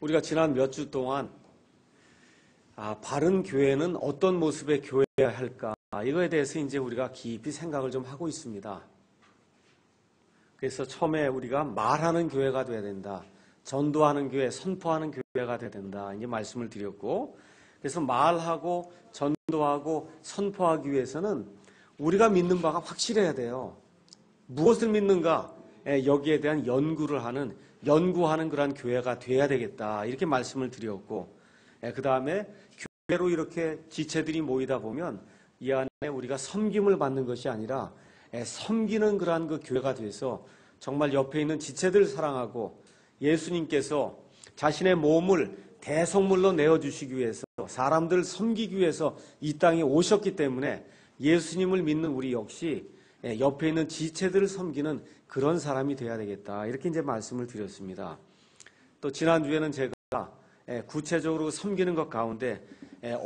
우리가 지난 몇 주 동안 바른 교회는 어떤 모습의 교회여야 할까? 이거에 대해서 이제 우리가 깊이 생각을 좀 하고 있습니다. 그래서 처음에 우리가 말하는 교회가 돼야 된다. 전도하는 교회, 선포하는 교회가 돼야 된다. 이제 말씀을 드렸고, 그래서 말하고 전도하고 선포하기 위해서는 우리가 믿는 바가 확실해야 돼요. 무엇을 믿는가? 여기에 대한 연구하는 그러한 교회가 돼야 되겠다. 이렇게 말씀을 드렸고, 그 다음에 교회로 이렇게 지체들이 모이다 보면 이 안에 우리가 섬김을 받는 것이 아니라 섬기는 그러한 그 교회가 돼서 정말 옆에 있는 지체들을 사랑하고 예수님께서 자신의 몸을 대속물로 내어주시기 위해서 사람들을 섬기기 위해서 이 땅에 오셨기 때문에 예수님을 믿는 우리 역시 옆에 있는 지체들을 섬기는 그런 사람이 돼야 되겠다. 이렇게 이제 말씀을 드렸습니다. 또 지난주에는 제가 구체적으로 섬기는 것 가운데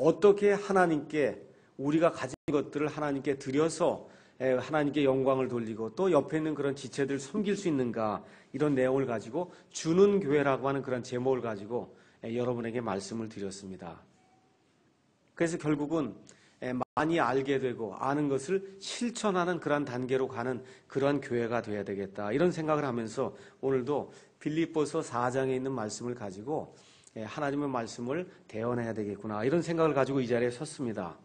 어떻게 하나님께 우리가 가진 것들을 하나님께 드려서 하나님께 영광을 돌리고 또 옆에 있는 그런 지체들을 섬길 수 있는가, 이런 내용을 가지고 주는 교회라고 하는 그런 제목을 가지고 여러분에게 말씀을 드렸습니다. 그래서 결국은 많이 알게 되고 아는 것을 실천하는 그러한 단계로 가는 그러한 교회가 되어야 되겠다, 이런 생각을 하면서 오늘도 빌립보서 4장에 있는 말씀을 가지고 하나님의 말씀을 대언해야 되겠구나, 이런 생각을 가지고 이 자리에 섰습니다.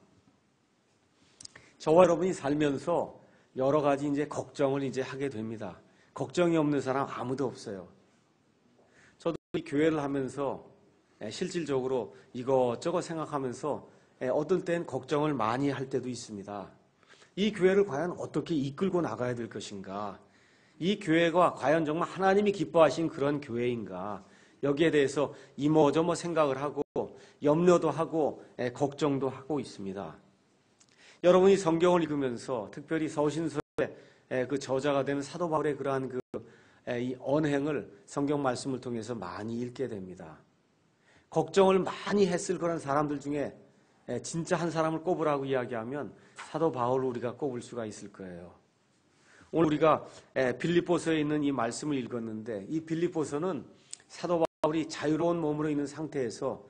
저와 여러분이 살면서 여러 가지 이제 걱정을 이제 하게 됩니다. 걱정이 없는 사람 아무도 없어요. 저도 이 교회를 하면서 실질적으로 이것저것 생각하면서 어떤 때는 걱정을 많이 할 때도 있습니다. 이 교회를 과연 어떻게 이끌고 나가야 될 것인가? 이 교회가 과연 정말 하나님이 기뻐하신 그런 교회인가? 여기에 대해서 이모저모 생각을 하고 염려도 하고 걱정도 하고 있습니다. 여러분이 성경을 읽으면서 특별히 서신서의 그 저자가 되는 사도 바울의 그러한 이 언행을 성경 말씀을 통해서 많이 읽게 됩니다. 걱정을 많이 했을 그런 사람들 중에 진짜 한 사람을 꼽으라고 이야기하면 사도 바울을 우리가 꼽을 수가 있을 거예요. 오늘 우리가 빌립보서에 있는 이 말씀을 읽었는데, 이 빌립보서는 사도 바울이 자유로운 몸으로 있는 상태에서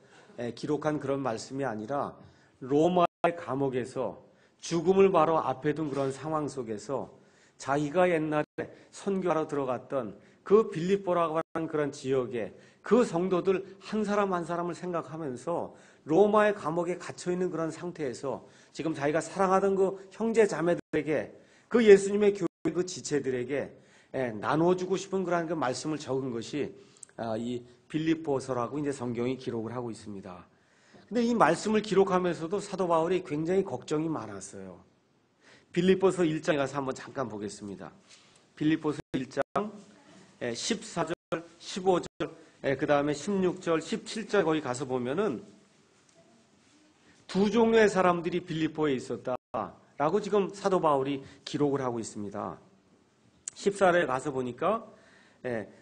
기록한 그런 말씀이 아니라 로마의 감옥에서 죽음을 바로 앞에 둔 그런 상황 속에서 자기가 옛날에 선교하러 들어갔던 그 빌립보라고 하는 그런 지역에 그 성도들 한 사람 한 사람을 생각하면서 로마의 감옥에 갇혀있는 그런 상태에서 지금 자기가 사랑하던 그 형제 자매들에게, 그 예수님의 교회 그 지체들에게 나눠주고 싶은 그런 그 말씀을 적은 것이 이 빌립보서라고 이제 성경이 기록을 하고 있습니다. 근데 이 말씀을 기록하면서도 사도 바울이 굉장히 걱정이 많았어요. 빌립보서 1장에 가서 한번 잠깐 보겠습니다. 빌립보서 1장 14절, 15절, 그 다음에 16절, 17절 거기 가서 보면은 두 종류의 사람들이 빌립보에 있었다라고 지금 사도 바울이 기록을 하고 있습니다. 14절에 가서 보니까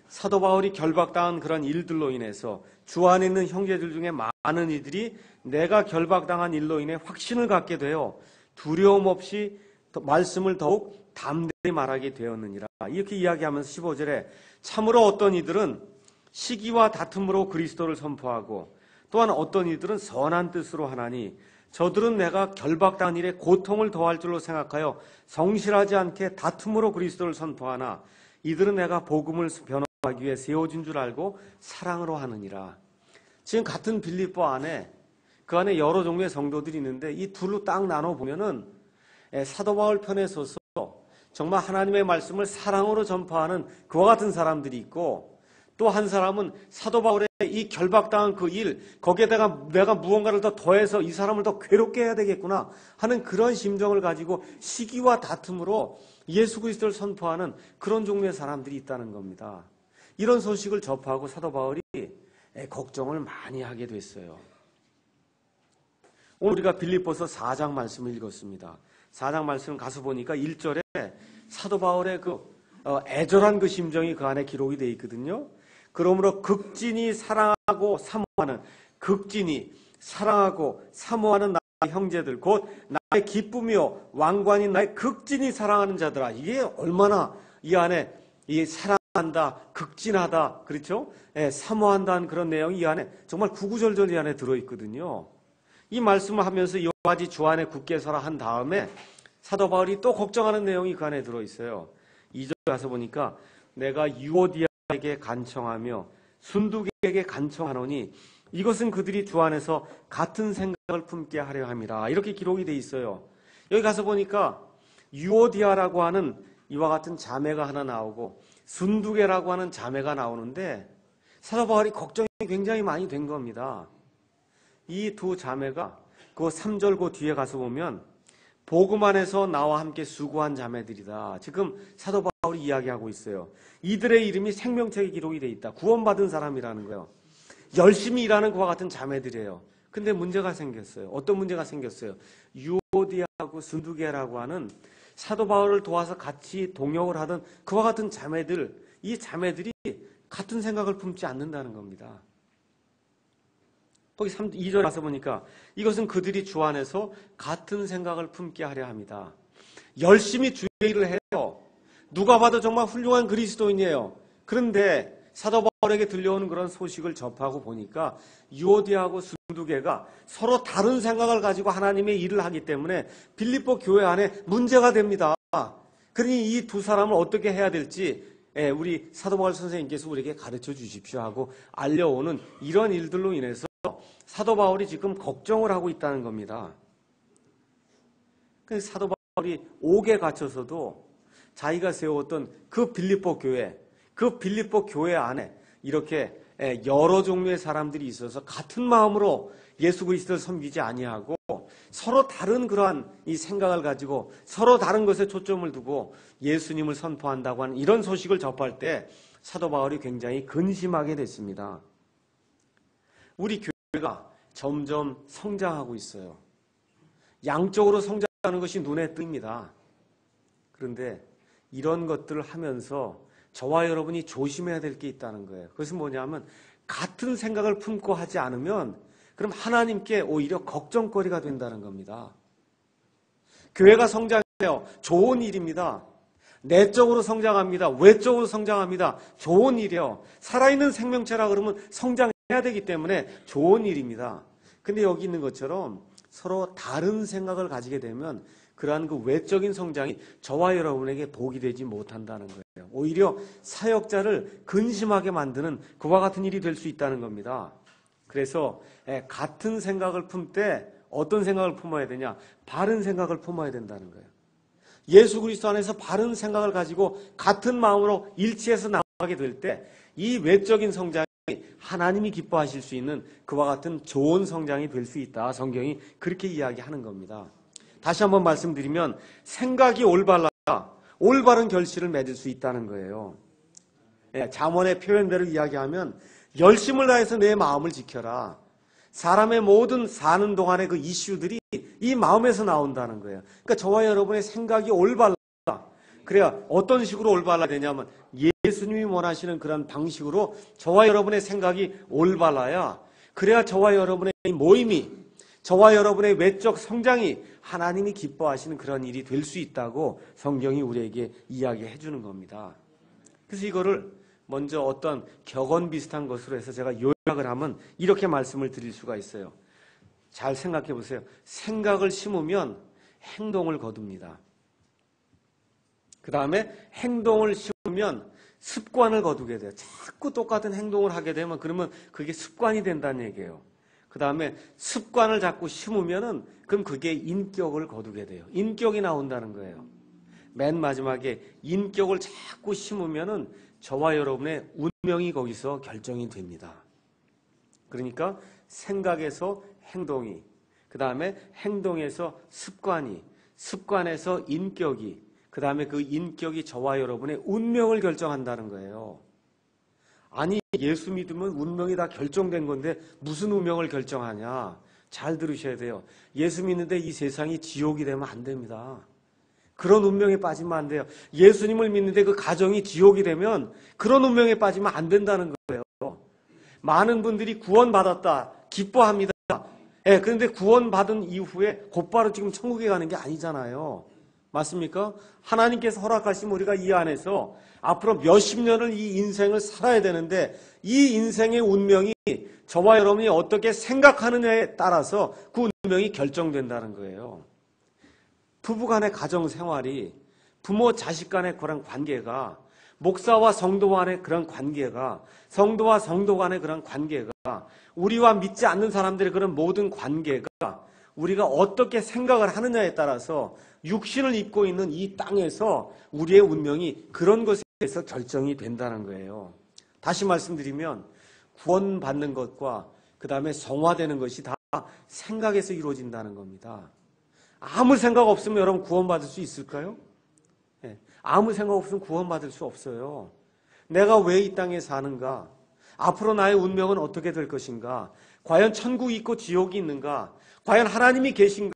사도 바울이 결박당한 그런 일들로 인해서 주 안에 있는 형제들 중에 많은 이들이 내가 결박당한 일로 인해 확신을 갖게 되어 두려움 없이 말씀을 더욱 담대히 말하게 되었느니라, 이렇게 이야기하면서 15절에 참으로 어떤 이들은 시기와 다툼으로 그리스도를 선포하고 또한 어떤 이들은 선한 뜻으로 하나니 저들은 내가 결박당한 일에 고통을 더할 줄로 생각하여 성실하지 않게 다툼으로 그리스도를 선포하나 이들은 내가 복음을 변호하기 위해 세워진 줄 알고 사랑으로 하느니라. 지금 같은 빌립보 안에 그 안에 여러 종류의 성도들이 있는데 이 둘로 딱 나눠보면은 사도 바울 편에 서서 정말 하나님의 말씀을 사랑으로 전파하는 그와 같은 사람들이 있고, 또 한 사람은 사도 바울의 이 결박당한 그 일, 거기에다가 내가 무언가를 더 더해서 이 사람을 더 괴롭게 해야 되겠구나 하는 그런 심정을 가지고 시기와 다툼으로 예수 그리스도를 선포하는 그런 종류의 사람들이 있다는 겁니다. 이런 소식을 접하고 사도 바울이 걱정을 많이 하게 됐어요. 오늘 우리가 빌립보서 4장 말씀을 읽었습니다. 4장 말씀 가서 보니까 1절에 사도 바울의 애절한 그 심정이 그 안에 기록이 되어 있거든요. 그러므로 극진히 사랑하고 사모하는, 극진히 사랑하고 사모하는 나의 형제들, 곧 나의 기쁨이요 왕관인 나의 극진히 사랑하는 자들아. 이게 얼마나 이 안에 이 사랑의 사랑한다, 극진하다, 그렇죠? 예, 사모한다는 그런 내용이 이 안에 정말 구구절절 이 안에 들어있거든요. 이 말씀을 하면서 여러 가지 주 안에 굳게 서라 한 다음에 사도 바울이 또 걱정하는 내용이 그 안에 들어있어요. 2절 가서 보니까 내가 유오디아에게 간청하며 순두계에게 간청하노니 이것은 그들이 주 안에서 같은 생각을 품게 하려 함이라. 이렇게 기록이 돼 있어요. 여기 가서 보니까 유오디아라고 하는 이와 같은 자매가 하나 나오고 순두계라고 하는 자매가 나오는데 사도 바울이 걱정이 굉장히 많이 된 겁니다. 이 두 자매가 그 3절 그 뒤에 가서 보면 복음 안에서 나와 함께 수고한 자매들이다. 지금 사도 바울이 이야기하고 있어요. 이들의 이름이 생명책에 기록이 돼 있다. 구원받은 사람이라는 거예요. 열심히 일하는 그와 같은 자매들이에요. 근데 문제가 생겼어요. 어떤 문제가 생겼어요? 유오디아하고 순두계라고 하는 사도 바울을 도와서 같이 동역을 하던 그와 같은 자매들, 이 자매들이 같은 생각을 품지 않는다는 겁니다. 거기 2절에 가서 보니까 이것은 그들이 주 안에서 같은 생각을 품게 하려 합니다. 열심히 주의 일을 해요. 누가 봐도 정말 훌륭한 그리스도인이에요. 그런데 사도 바울에게 들려오는 그런 소식을 접하고 보니까 유오디아하고 순두계가 서로 다른 생각을 가지고 하나님의 일을 하기 때문에 빌립보 교회 안에 문제가 됩니다. 그러니 이 두 사람을 어떻게 해야 될지 우리 사도 바울 선생님께서 우리에게 가르쳐 주십시오 하고 알려오는 이런 일들로 인해서 사도 바울이 지금 걱정을 하고 있다는 겁니다. 그래서 사도 바울이 옥에 갇혀서도 자기가 세웠던 그 빌립보 교회 안에 이렇게 여러 종류의 사람들이 있어서 같은 마음으로 예수 그리스도를 섬기지 아니하고 서로 다른 그러한 이 생각을 가지고 서로 다른 것에 초점을 두고 예수님을 선포한다고 하는 이런 소식을 접할 때 사도 바울이 굉장히 근심하게 됐습니다. 우리 교회가 점점 성장하고 있어요. 양쪽으로 성장하는 것이 눈에 띕니다. 그런데 이런 것들을 하면서 저와 여러분이 조심해야 될 게 있다는 거예요. 그것은 뭐냐면 같은 생각을 품고 하지 않으면 그럼 하나님께 오히려 걱정거리가 된다는 겁니다. 교회가 성장해요. 좋은 일입니다. 내적으로 성장합니다. 외적으로 성장합니다. 좋은 일이에요. 살아있는 생명체라 그러면 성장해야 되기 때문에 좋은 일입니다. 근데 여기 있는 것처럼 서로 다른 생각을 가지게 되면 그러한 그 외적인 성장이 저와 여러분에게 복이 되지 못한다는 거예요. 오히려 사역자를 근심하게 만드는 그와 같은 일이 될 수 있다는 겁니다. 그래서 같은 생각을 품되 어떤 생각을 품어야 되냐? 바른 생각을 품어야 된다는 거예요. 예수 그리스도 안에서 바른 생각을 가지고 같은 마음으로 일치해서 나가게 될 때 이 외적인 성장이 하나님이 기뻐하실 수 있는 그와 같은 좋은 성장이 될 수 있다. 성경이 그렇게 이야기하는 겁니다. 다시 한번 말씀드리면 생각이 올바른 결실을 맺을 수 있다는 거예요. 잠언의 표현대로 이야기하면 열심을 다해서 내 마음을 지켜라. 사람의 모든 사는 동안의 그 이슈들이 이 마음에서 나온다는 거예요. 그러니까 저와 여러분의 생각이 올바르다. 그래야 어떤 식으로 올바라야 되냐면 예수님이 원하시는 그런 방식으로 저와 여러분의 생각이 올바라야 그래야 저와 여러분의 모임이 저와 여러분의 외적 성장이 하나님이 기뻐하시는 그런 일이 될 수 있다고 성경이 우리에게 이야기해 주는 겁니다. 그래서 이거를 먼저 어떤 격언 비슷한 것으로 해서 제가 요약을 하면 이렇게 말씀을 드릴 수가 있어요. 잘 생각해 보세요. 생각을 심으면 행동을 거둡니다. 그 다음에 행동을 심으면 습관을 거두게 돼요. 자꾸 똑같은 행동을 하게 되면 그러면 그게 습관이 된다는 얘기예요. 그 다음에 습관을 자꾸 심으면은 그럼 그게 인격을 거두게 돼요. 인격이 나온다는 거예요. 맨 마지막에 인격을 자꾸 심으면은 저와 여러분의 운명이 거기서 결정이 됩니다. 그러니까 생각에서 행동이, 그 다음에 행동에서 습관이, 습관에서 인격이, 그 다음에 그 인격이 저와 여러분의 운명을 결정한다는 거예요. 아니 예수 믿으면 운명이 다 결정된 건데 무슨 운명을 결정하냐? 잘 들으셔야 돼요. 예수 믿는데 이 세상이 지옥이 되면 안 됩니다. 그런 운명에 빠지면 안 돼요. 예수님을 믿는데 그 가정이 지옥이 되면 그런 운명에 빠지면 안 된다는 거예요. 많은 분들이 구원받았다 기뻐합니다. 그런데 구원받은 이후에 곧바로 지금 천국에 가는 게 아니잖아요. 맞습니까? 하나님께서 허락하신 우리가 이 안에서 앞으로 몇십 년을 이 인생을 살아야 되는데 이 인생의 운명이 저와 여러분이 어떻게 생각하느냐에 따라서 그 운명이 결정된다는 거예요. 부부간의 가정생활이, 부모 자식 간의 그런 관계가, 목사와 성도 간의 그런 관계가, 성도와 성도 간의 그런 관계가, 우리와 믿지 않는 사람들의 그런 모든 관계가 우리가 어떻게 생각을 하느냐에 따라서 육신을 입고 있는 이 땅에서 우리의 운명이 그런 것에 대해서 결정이 된다는 거예요. 다시 말씀드리면 구원받는 것과 그 다음에 성화되는 것이 다 생각에서 이루어진다는 겁니다. 아무 생각 없으면 여러분 구원받을 수 있을까요? 네. 아무 생각 없으면 구원받을 수 없어요. 내가 왜 이 땅에 사는가? 앞으로 나의 운명은 어떻게 될 것인가? 과연 천국이 있고 지옥이 있는가? 과연 하나님이 계신가?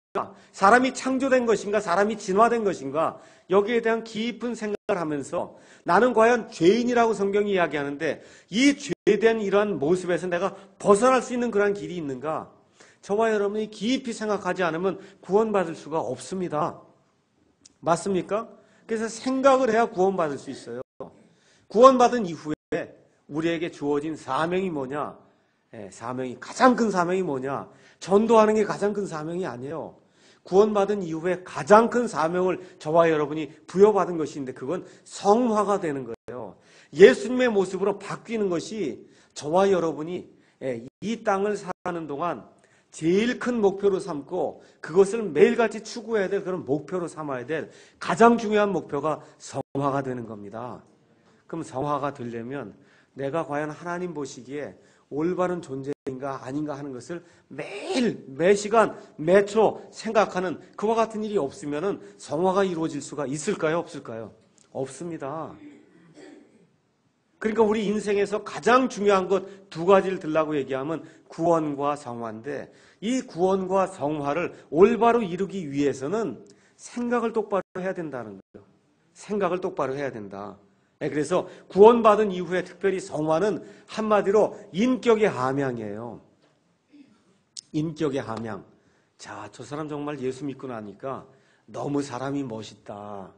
사람이 창조된 것인가? 사람이 진화된 것인가? 여기에 대한 깊은 생각을 하면서 나는 과연 죄인이라고 성경이 이야기하는데 이 죄된 이러한 모습에서 내가 벗어날 수 있는 그런 길이 있는가? 저와 여러분이 깊이 생각하지 않으면 구원받을 수가 없습니다. 맞습니까? 그래서 생각을 해야 구원받을 수 있어요. 구원받은 이후에 우리에게 주어진 사명이 뭐냐? 사명이, 가장 큰 사명이 뭐냐? 전도하는 게 가장 큰 사명이 아니에요. 구원받은 이후에 가장 큰 사명을 저와 여러분이 부여받은 것인데 그건 성화가 되는 거예요. 예수님의 모습으로 바뀌는 것이 저와 여러분이 이 땅을 살아가는 동안 제일 큰 목표로 삼고 그것을 매일같이 추구해야 될 그런 목표로 삼아야 될 가장 중요한 목표가 성화가 되는 겁니다. 그럼 성화가 되려면 내가 과연 하나님 보시기에 올바른 존재인가 아닌가 하는 것을 매일 매시간 매초 생각하는 그와 같은 일이 없으면 성화가 이루어질 수가 있을까요? 없을까요? 없습니다. 그러니까 우리 인생에서 가장 중요한 것 두 가지를 들라고 얘기하면 구원과 성화인데 이 구원과 성화를 올바로 이루기 위해서는 생각을 똑바로 해야 된다는 거예요. 생각을 똑바로 해야 된다. 그래서 구원받은 이후에 특별히 성화는 한마디로 인격의 함양이에요. 인격의 함양. 자, 저 사람 정말 예수 믿고 나니까 너무 사람이 멋있다.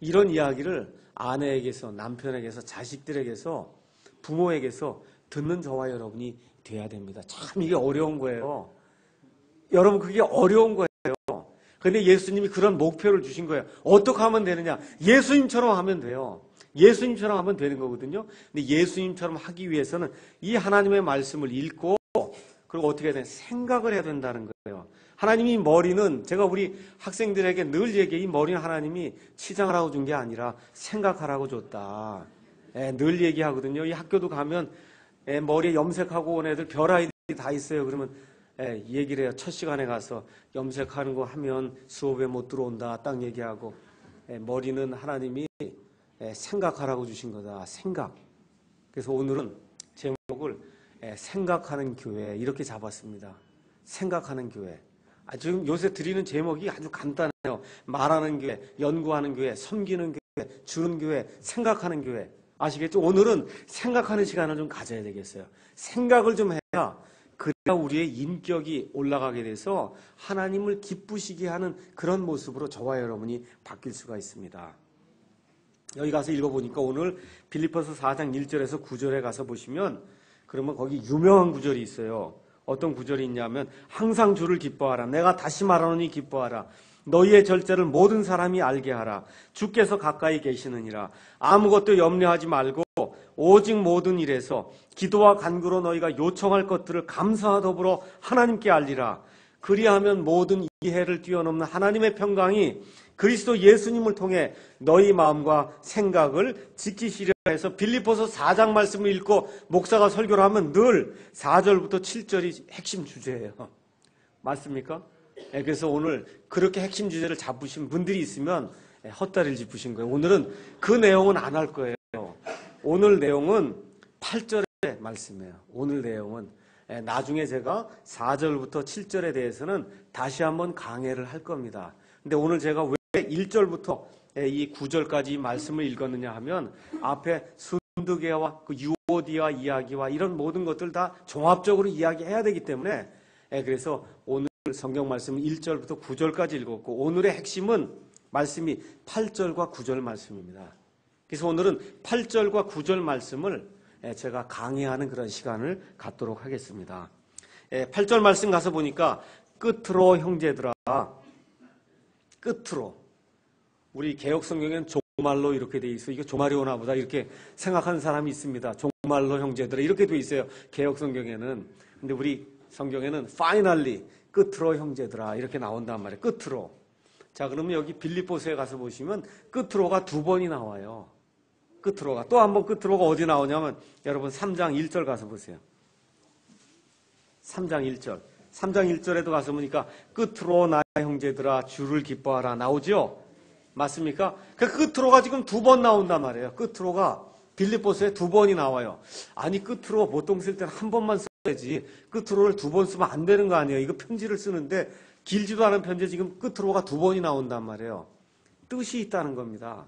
이런 이야기를 아내에게서, 남편에게서, 자식들에게서, 부모에게서 듣는 저와 여러분이 돼야 됩니다. 참 이게 어려운 거예요. 여러분 그게 어려운 거예요. 그런데 예수님이 그런 목표를 주신 거예요. 어떻게 하면 되느냐? 예수님처럼 하면 돼요. 예수님처럼 하면 되는 거거든요. 근데 예수님처럼 하기 위해서는 이 하나님의 말씀을 읽고 그리고 어떻게 해야 되냐? 생각을 해야 된다는 거예요. 하나님이 머리는 제가 우리 학생들에게 늘 얘기해 이 머리는 하나님이 치장하라고 준 게 아니라 생각하라고 줬다. 늘 얘기하거든요. 이 학교도 가면 머리에 염색하고 온 애들 별 아이들이 다 있어요. 그러면 얘기를 해요. 첫 시간에 가서 염색하는 거 하면 수업에 못 들어온다. 딱 얘기하고 머리는 하나님이 생각하라고 주신 거다. 생각. 그래서 오늘은 제목을 생각하는 교회 이렇게 잡았습니다. 생각하는 교회. 지금 요새 드리는 제목이 아주 간단해요. 말하는 교회, 연구하는 교회, 섬기는 교회, 주는 교회, 생각하는 교회. 아시겠죠? 오늘은 생각하는 시간을 좀 가져야 되겠어요. 생각을 좀 해야 그래야 우리의 인격이 올라가게 돼서 하나님을 기쁘시게 하는 그런 모습으로 저와 여러분이 바뀔 수가 있습니다. 여기 가서 읽어보니까 오늘 빌립보서 4장 1절에서 9절에 가서 보시면 그러면 거기 유명한 구절이 있어요. 어떤 구절이 있냐면 항상 주를 기뻐하라. 내가 다시 말하노니 기뻐하라. 너희의 절제를 모든 사람이 알게 하라. 주께서 가까이 계시느니라. 아무것도 염려하지 말고 오직 모든 일에서 기도와 간구로 너희가 요청할 것들을 감사와 더불어 하나님께 알리라. 그리하면 모든 이해를 뛰어넘는 하나님의 평강이 그리스도 예수님을 통해 너희 마음과 생각을 지키시려 해서 빌립보서 4장 말씀을 읽고 목사가 설교를 하면 늘 4절부터 7절이 핵심 주제예요. 맞습니까? 그래서 오늘 그렇게 핵심 주제를 잡으신 분들이 있으면 헛다리를 짚으신 거예요. 오늘은 그 내용은 안 할 거예요. 오늘 내용은 8절의 말씀이에요. 오늘 내용은 나중에 제가 4절부터 7절에 대해서는 다시 한번 강해를 할 겁니다. 근데 오늘 제가 왜 1절부터 이 9절까지 말씀을 읽었느냐 하면 앞에 순두개와 그 유오디아 이야기와 이런 모든 것들 다 종합적으로 이야기해야 되기 때문에 그래서 오늘 성경 말씀은 1절부터 9절까지 읽었고 오늘의 핵심은 말씀이 8절과 9절 말씀입니다. 그래서 오늘은 8절과 9절 말씀을 제가 강의하는 그런 시간을 갖도록 하겠습니다. 8절 말씀 가서 보니까 끝으로 형제들아, 끝으로. 우리 개혁 성경에는 종말로 이렇게 돼 있어요. 이거 종말이 오나 보다 이렇게 생각하는 사람이 있습니다. 종말로 형제들아 이렇게 돼 있어요. 개혁 성경에는. 근데 우리 성경에는 finally 끝으로 형제들아 이렇게 나온단 말이에요. 끝으로. 자, 그러면 여기 빌립보서에 가서 보시면 끝으로가 2번이 나와요. 끝으로가. 또 한 번 끝으로가 어디 나오냐면 여러분 3장 1절 가서 보세요. 3장 1절. 3장 1절에도 가서 보니까 끝으로 나의 형제들아 주를 기뻐하라 나오죠? 맞습니까? 그 끝으로가 지금 2번 나온단 말이에요. 끝으로가 빌립보서에 2번이 나와요. 아니 끝으로 보통 쓸 때는 한 번만 써야지 끝으로를 2번 쓰면 안 되는 거 아니에요. 이거 편지를 쓰는데 길지도 않은 편지에 지금 끝으로가 2번이 나온단 말이에요. 뜻이 있다는 겁니다.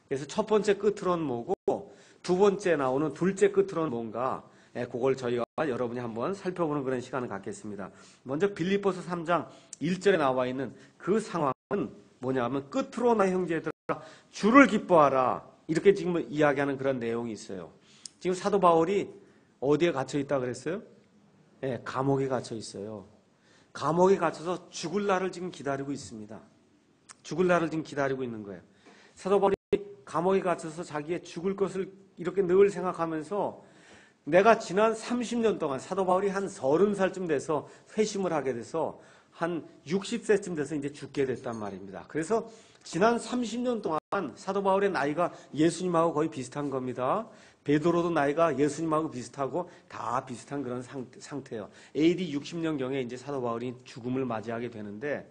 그래서 첫 번째 끝으로는 뭐고 두 번째 나오는 둘째 끝으로는 뭔가 그걸 저희가 여러분이 한번 살펴보는 그런 시간을 갖겠습니다. 먼저 빌립보서 3장 1절에 나와 있는 그 상황은 뭐냐면 끝으로 나의 형제들아 주를 기뻐하라 이렇게 지금 이야기하는 그런 내용이 있어요. 지금 사도 바울이 어디에 갇혀 있다 그랬어요? 감옥에 갇혀 있어요. 감옥에 갇혀서 죽을 날을 지금 기다리고 있습니다. 죽을 날을 지금 기다리고 있는 거예요. 사도 바울이 감옥에 갇혀서 자기의 죽을 것을 이렇게 늘 생각하면서 내가 지난 30년 동안 사도 바울이 한 30살쯤 돼서 회심을 하게 돼서 한 60세쯤 돼서 이제 죽게 됐단 말입니다. 그래서 지난 30년 동안 사도 바울의 나이가 예수님하고 거의 비슷한 겁니다. 베드로도 나이가 예수님하고 비슷하고 다 비슷한 그런 상태예요. AD 60년경에 이제 사도 바울이 죽음을 맞이하게 되는데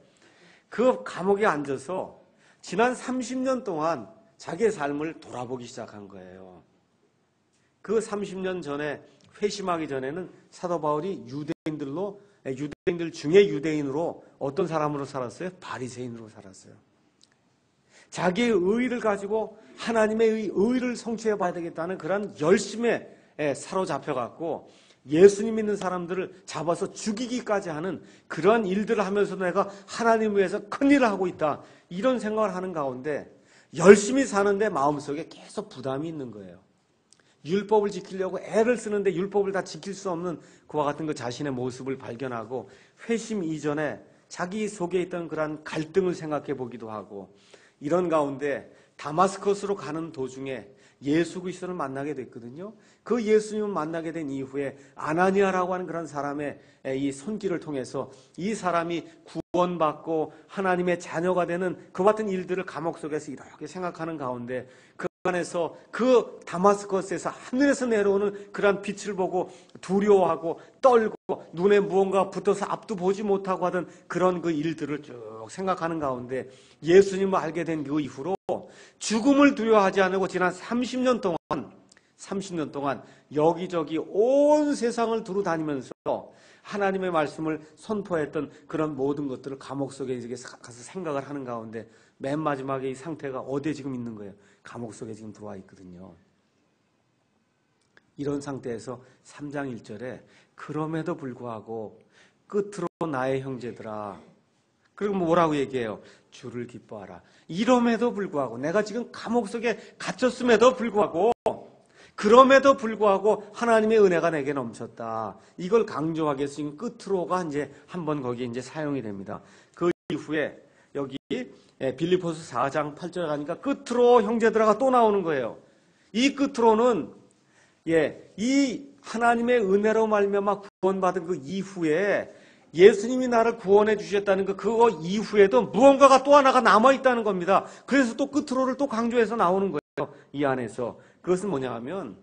그 감옥에 앉아서 지난 30년 동안 자기의 삶을 돌아보기 시작한 거예요. 그 30년 전에 회심하기 전에는 사도 바울이 유대인들 중에 유대인으로 어떤 사람으로 살았어요? 바리새인으로 살았어요. 자기의 의의를 가지고 하나님의 의의를 성취해 봐야 되겠다는 그런 열심에 사로잡혀갖고 예수님 믿는 사람들을 잡아서 죽이기까지 하는 그런 일들을 하면서 내가 하나님을 위해서 큰일을 하고 있다. 이런 생각을 하는 가운데 열심히 사는데 마음속에 계속 부담이 있는 거예요. 율법을 지키려고 애를 쓰는데 율법을 다 지킬 수 없는 그와 같은 그 자신의 모습을 발견하고 회심 이전에 자기 속에 있던 그런 갈등을 생각해 보기도 하고 이런 가운데 다마스커스로 가는 도중에 예수 그리스도를 만나게 됐거든요. 그 예수님을 만나게 된 이후에 아나니아라고 하는 그런 사람의 이 손길을 통해서 이 사람이 구원받고 하나님의 자녀가 되는 그 같은 일들을 감옥 속에서 이렇게 생각하는 가운데 그 안에서 그 다마스커스에서 하늘에서 내려오는 그런 빛을 보고 두려워하고 떨고 눈에 무언가 붙어서 앞도 보지 못하고 하던 그런 그 일들을 쭉 생각하는 가운데 예수님을 알게 된 그 이후로 죽음을 두려워하지 않고 지난 30년 동안 여기저기 온 세상을 두루 다니면서 하나님의 말씀을 선포했던 그런 모든 것들을 감옥 속에 가서 생각을 하는 가운데 맨 마지막에 이 상태가 어디에 지금 있는 거예요? 감옥 속에 지금 들어와 있거든요. 이런 상태에서 3장 1절에 그럼에도 불구하고 끝으로 나의 형제들아 그리고 뭐라고 얘기해요? 주를 기뻐하라. 이럼에도 불구하고 내가 지금 감옥 속에 갇혔음에도 불구하고 그럼에도 불구하고 하나님의 은혜가 내게 넘쳤다. 이걸 강조하기 위해서 지금 끝으로가 이제 한번 거기에 이제 사용이 됩니다. 그 이후에 여기 빌립보서 4장 8절에 가니까 끝으로 형제들아가 또 나오는 거예요. 이 끝으로는 이 하나님의 은혜로 말미암아 구원받은 그 이후에 예수님이 나를 구원해 주셨다는 그거 이후에도 무언가가 또 하나가 남아있다는 겁니다. 그래서 또 끝으로를 또 강조해서 나오는 거예요. 이 안에서. 그것은 뭐냐 하면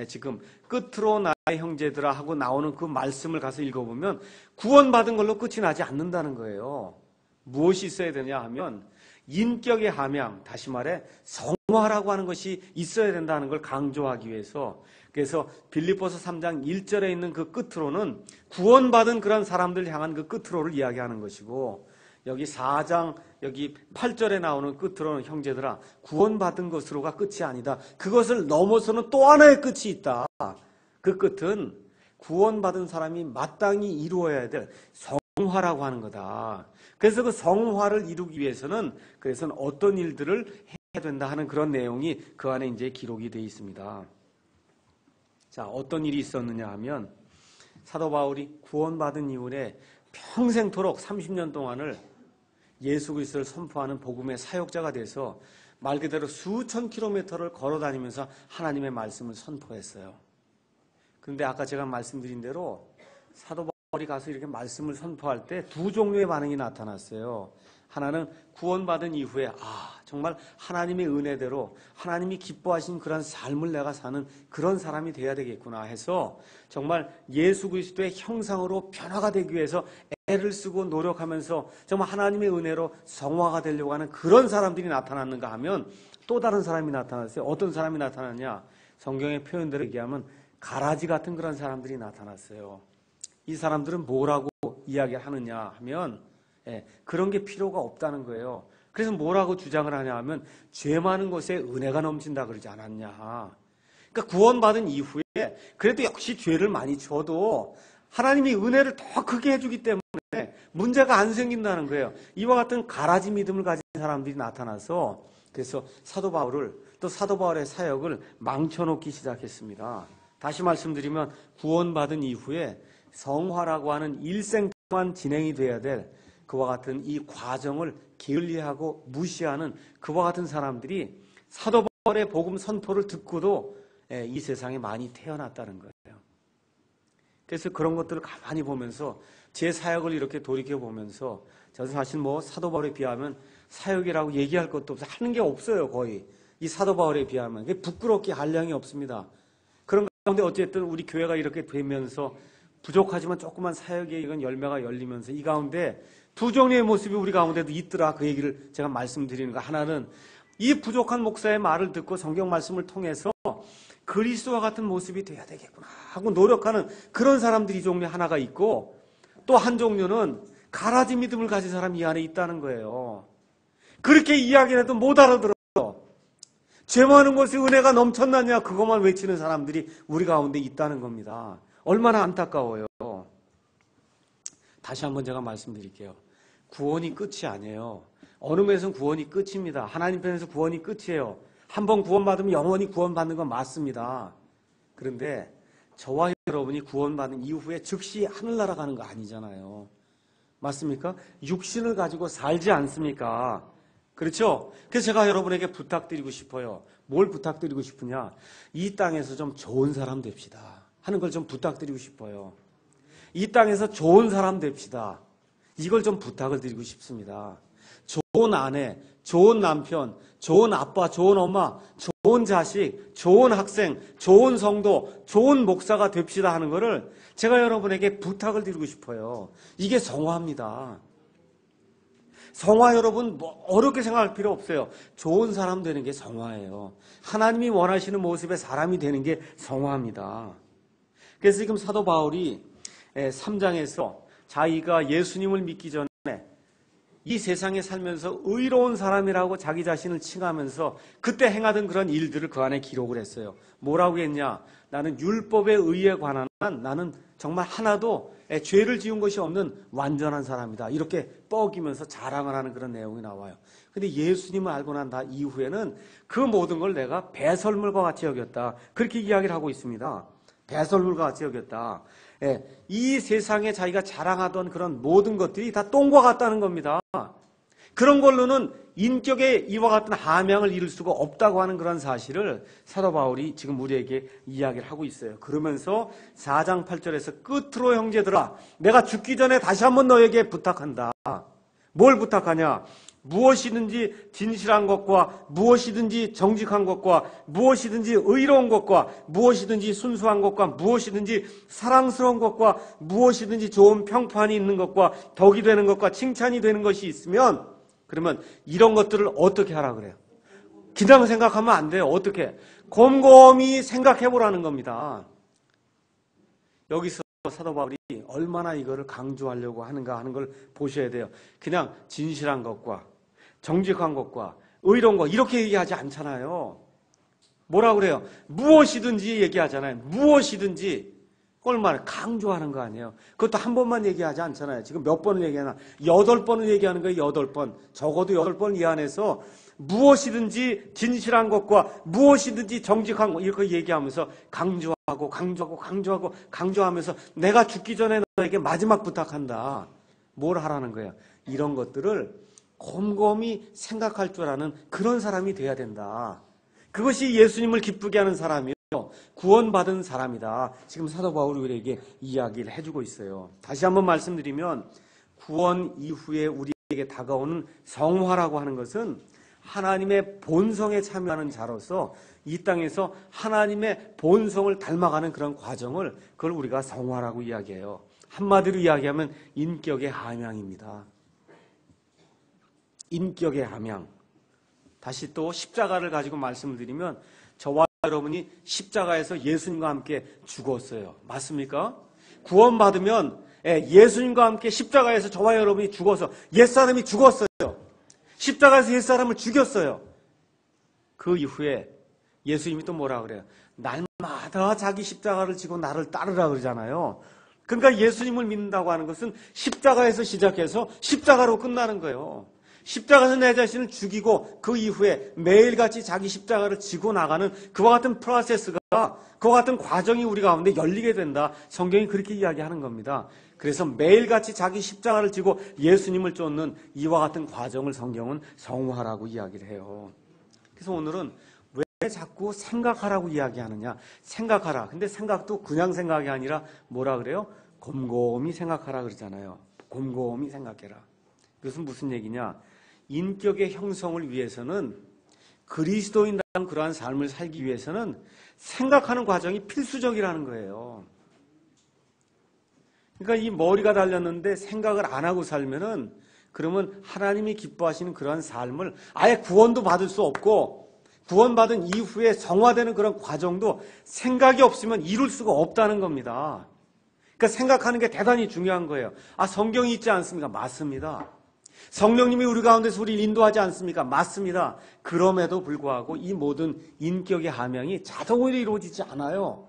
지금 끝으로 나의 형제들아 하고 나오는 그 말씀을 가서 읽어보면 구원받은 걸로 끝이 나지 않는다는 거예요. 무엇이 있어야 되냐 하면 인격의 함양, 다시 말해 성화라고 하는 것이 있어야 된다는 걸 강조하기 위해서 그래서 빌립보서 3장 1절에 있는 그 끝으로는 구원받은 그런 사람들 향한 그 끝으로를 이야기하는 것이고 여기 4장 여기 8절에 나오는 끝으로는 형제들아 구원받은 것으로가 끝이 아니다. 그것을 넘어서는 또 하나의 끝이 있다. 그 끝은 구원받은 사람이 마땅히 이루어야 될 성화라고 하는 거다. 그래서 그 성화를 이루기 위해서는 그래서 어떤 일들을 해야 된다 하는 그런 내용이 그 안에 이제 기록이 되어 있습니다. 자, 어떤 일이 있었느냐 하면 사도 바울이 구원받은 이후에 평생토록 30년 동안을 예수 그리스도를 선포하는 복음의 사역자가 돼서 말 그대로 수천 킬로미터를 걸어 다니면서 하나님의 말씀을 선포했어요. 그런데 아까 제가 말씀드린 대로 사도 바울이 가서 이렇게 말씀을 선포할 때 두 종류의 반응이 나타났어요. 하나는 구원받은 이후에 정말 하나님의 은혜대로 하나님이 기뻐하신 그런 삶을 내가 사는 그런 사람이 돼야 되겠구나 해서 정말 예수 그리스도의 형상으로 변화가 되기 위해서 애를 쓰고 노력하면서 정말 하나님의 은혜로 성화가 되려고 하는 그런 사람들이 나타났는가 하면 또 다른 사람이 나타났어요. 어떤 사람이 나타났냐? 성경의 표현대로 얘기하면 가라지 같은 그런 사람들이 나타났어요. 이 사람들은 뭐라고 이야기하느냐 하면 그런 게 필요가 없다는 거예요. 그래서 뭐라고 주장을 하냐 하면 죄 많은 것에 은혜가 넘친다 그러지 않았냐. 그러니까 구원받은 이후에 그래도 역시 죄를 많이 져도 하나님이 은혜를 더 크게 해주기 때문에 문제가 안 생긴다는 거예요. 이와 같은 가라지 믿음을 가진 사람들이 나타나서 그래서 사도 바울을 또 사도 바울의 사역을 망쳐놓기 시작했습니다. 다시 말씀드리면 구원받은 이후에 성화라고 하는 일생 동안 진행이 돼야 될 그와 같은 이 과정을 게을리하고 무시하는 그와 같은 사람들이 사도 바울의 복음 선포를 듣고도 이 세상에 많이 태어났다는 거예요. 그래서 그런 것들을 가만히 보면서 제 사역을 이렇게 돌이켜보면서 저는 사실 사도 바울에 비하면 사역이라고 얘기할 것도 없어요. 하는 게 없어요. 거의 이 사도 바울에 비하면 부끄럽게 한량이 없습니다. 그런 가운데 어쨌든 우리 교회가 이렇게 되면서 부족하지만 조그만 사역의 이건 열매가 열리면서 이 가운데 두 종류의 모습이 우리 가운데도 있더라. 그 얘기를 제가 말씀드리는 거. 하나는 이 부족한 목사의 말을 듣고 성경 말씀을 통해서 그리스도와 같은 모습이 돼야 되겠구나 하고 노력하는 그런 사람들이 종류 하나가 있고, 또 한 종류는 가라지 믿음을 가진 사람이 이 안에 있다는 거예요. 그렇게 이야기를 해도 못 알아들어. 죄 많은 것에 은혜가 넘쳤느냐 그것만 외치는 사람들이 우리 가운데 있다는 겁니다. 얼마나 안타까워요. 다시 한번 제가 말씀드릴게요. 구원이 끝이 아니에요. 어느 면에서는 구원이 끝입니다. 하나님 편에서 구원이 끝이에요. 한번 구원받으면 영원히 구원받는 건 맞습니다. 그런데 저와 여러분이 구원받은 이후에 즉시 하늘나라 가는 거 아니잖아요. 맞습니까? 육신을 가지고 살지 않습니까? 그렇죠? 그래서 제가 여러분에게 부탁드리고 싶어요. 뭘 부탁드리고 싶으냐? 이 땅에서 좀 좋은 사람 됩시다 하는 걸 좀 부탁드리고 싶어요. 이 땅에서 좋은 사람 됩시다. 이걸 좀 부탁을 드리고 싶습니다. 좋은 아내, 좋은 남편, 좋은 아빠, 좋은 엄마, 좋은 자식, 좋은 학생, 좋은 성도, 좋은 목사가 됩시다 하는 거를 제가 여러분에게 부탁을 드리고 싶어요. 이게 성화입니다. 성화 여러분 어렵게 생각할 필요 없어요. 좋은 사람 되는 게 성화예요. 하나님이 원하시는 모습의 사람이 되는 게 성화입니다. 그래서 지금 사도 바울이 3장에서 자기가 예수님을 믿기 전에 이 세상에 살면서 의로운 사람이라고 자기 자신을 칭하면서 그때 행하던 그런 일들을 그 안에 기록을 했어요. 뭐라고 했냐? 나는 율법에 의해 관한 나는 정말 하나도 죄를 지은 것이 없는 완전한 사람이다. 이렇게 뻐기면서 자랑을 하는 그런 내용이 나와요. 근데 예수님을 알고 난 이후에는 그 모든 걸 내가 배설물과 같이 여겼다. 그렇게 이야기를 하고 있습니다. 배설물과 같이 여겼다. 이 세상에 자기가 자랑하던 그런 모든 것들이 다 똥과 같다는 겁니다. 그런 걸로는 인격의 이와 같은 함양을 이룰 수가 없다고 하는 그런 사실을 사도 바울이 지금 우리에게 이야기를 하고 있어요. 그러면서 4장 8절에서 끝으로 형제들아 내가 죽기 전에 다시 한번 너에게 부탁한다. 뭘 부탁하냐? 무엇이든지 진실한 것과 무엇이든지 정직한 것과 무엇이든지 의로운 것과 무엇이든지 순수한 것과 무엇이든지 사랑스러운 것과 무엇이든지 좋은 평판이 있는 것과 덕이 되는 것과 칭찬이 되는 것이 있으면 그러면 이런 것들을 어떻게 하라 그래요? 그냥 생각하면 안 돼요. 어떻게? 곰곰이 생각해 보라는 겁니다. 여기서 사도 바울이 얼마나 이거를 강조하려고 하는가 하는 걸 보셔야 돼요. 그냥 진실한 것과 정직한 것과 의로운 것 이렇게 얘기하지 않잖아요. 뭐라고 그래요? 무엇이든지 얘기하잖아요. 무엇이든지 얼마나 강조하는 거 아니에요. 그것도 한 번만 얘기하지 않잖아요. 지금 몇 번을 얘기하나? 8번을 얘기하는 거예요. 8번. 적어도 8번 이 안에서 무엇이든지 진실한 것과 무엇이든지 정직한 것 이렇게 얘기하면서 강조하면서 내가 죽기 전에 너에게 마지막 부탁한다. 뭘 하라는 거예요? 이런 것들을 곰곰이 생각할 줄 아는 그런 사람이 돼야 된다. 그것이 예수님을 기쁘게 하는 사람이요. 구원받은 사람이다. 지금 사도 바울이 우리에게 이야기를 해주고 있어요. 다시 한번 말씀드리면 구원 이후에 우리에게 다가오는 성화라고 하는 것은 하나님의 본성에 참여하는 자로서 이 땅에서 하나님의 본성을 닮아가는 그런 과정을 그걸 우리가 성화라고 이야기해요. 한마디로 이야기하면 인격의 함양입니다. 인격의 함양. 다시 또 십자가를 가지고 말씀을 드리면 저와 여러분이 십자가에서 예수님과 함께 죽었어요. 맞습니까? 구원받으면 예수님과 함께 십자가에서 저와 여러분이 죽어서 옛사람이 죽었어요. 십자가에서 옛사람을 죽였어요. 그 이후에 예수님이 또 뭐라 그래요? 날마다 자기 십자가를 지고 나를 따르라 그러잖아요. 그러니까 예수님을 믿는다고 하는 것은 십자가에서 시작해서 십자가로 끝나는 거예요. 십자가에서 내 자신을 죽이고 그 이후에 매일같이 자기 십자가를 지고 나가는 그와 같은 프로세스가 그와 같은 과정이 우리 가운데 열리게 된다. 성경이 그렇게 이야기하는 겁니다. 그래서 매일같이 자기 십자가를 지고 예수님을 쫓는 이와 같은 과정을 성경은 성화라고 이야기를 해요. 그래서 오늘은 왜 자꾸 생각하라고 이야기하느냐. 생각하라. 근데 생각도 그냥 생각이 아니라 뭐라 그래요? 곰곰이 생각하라 그러잖아요. 곰곰이 생각해라. 그것은 무슨 얘기냐? 인격의 형성을 위해서는 그리스도인다운 그러한 삶을 살기 위해서는 생각하는 과정이 필수적이라는 거예요. 그러니까 이 머리가 달렸는데 생각을 안 하고 살면은 그러면 하나님이 기뻐하시는 그러한 삶을 아예 구원도 받을 수 없고 구원받은 이후에 성화되는 그런 과정도 생각이 없으면 이룰 수가 없다는 겁니다. 그러니까 생각하는 게 대단히 중요한 거예요. 아, 성경이 있지 않습니까? 맞습니다. 성령님이 우리 가운데서 우리를 인도하지 않습니까? 맞습니다. 그럼에도 불구하고 이 모든 인격의 함양이 자동으로 이루어지지 않아요.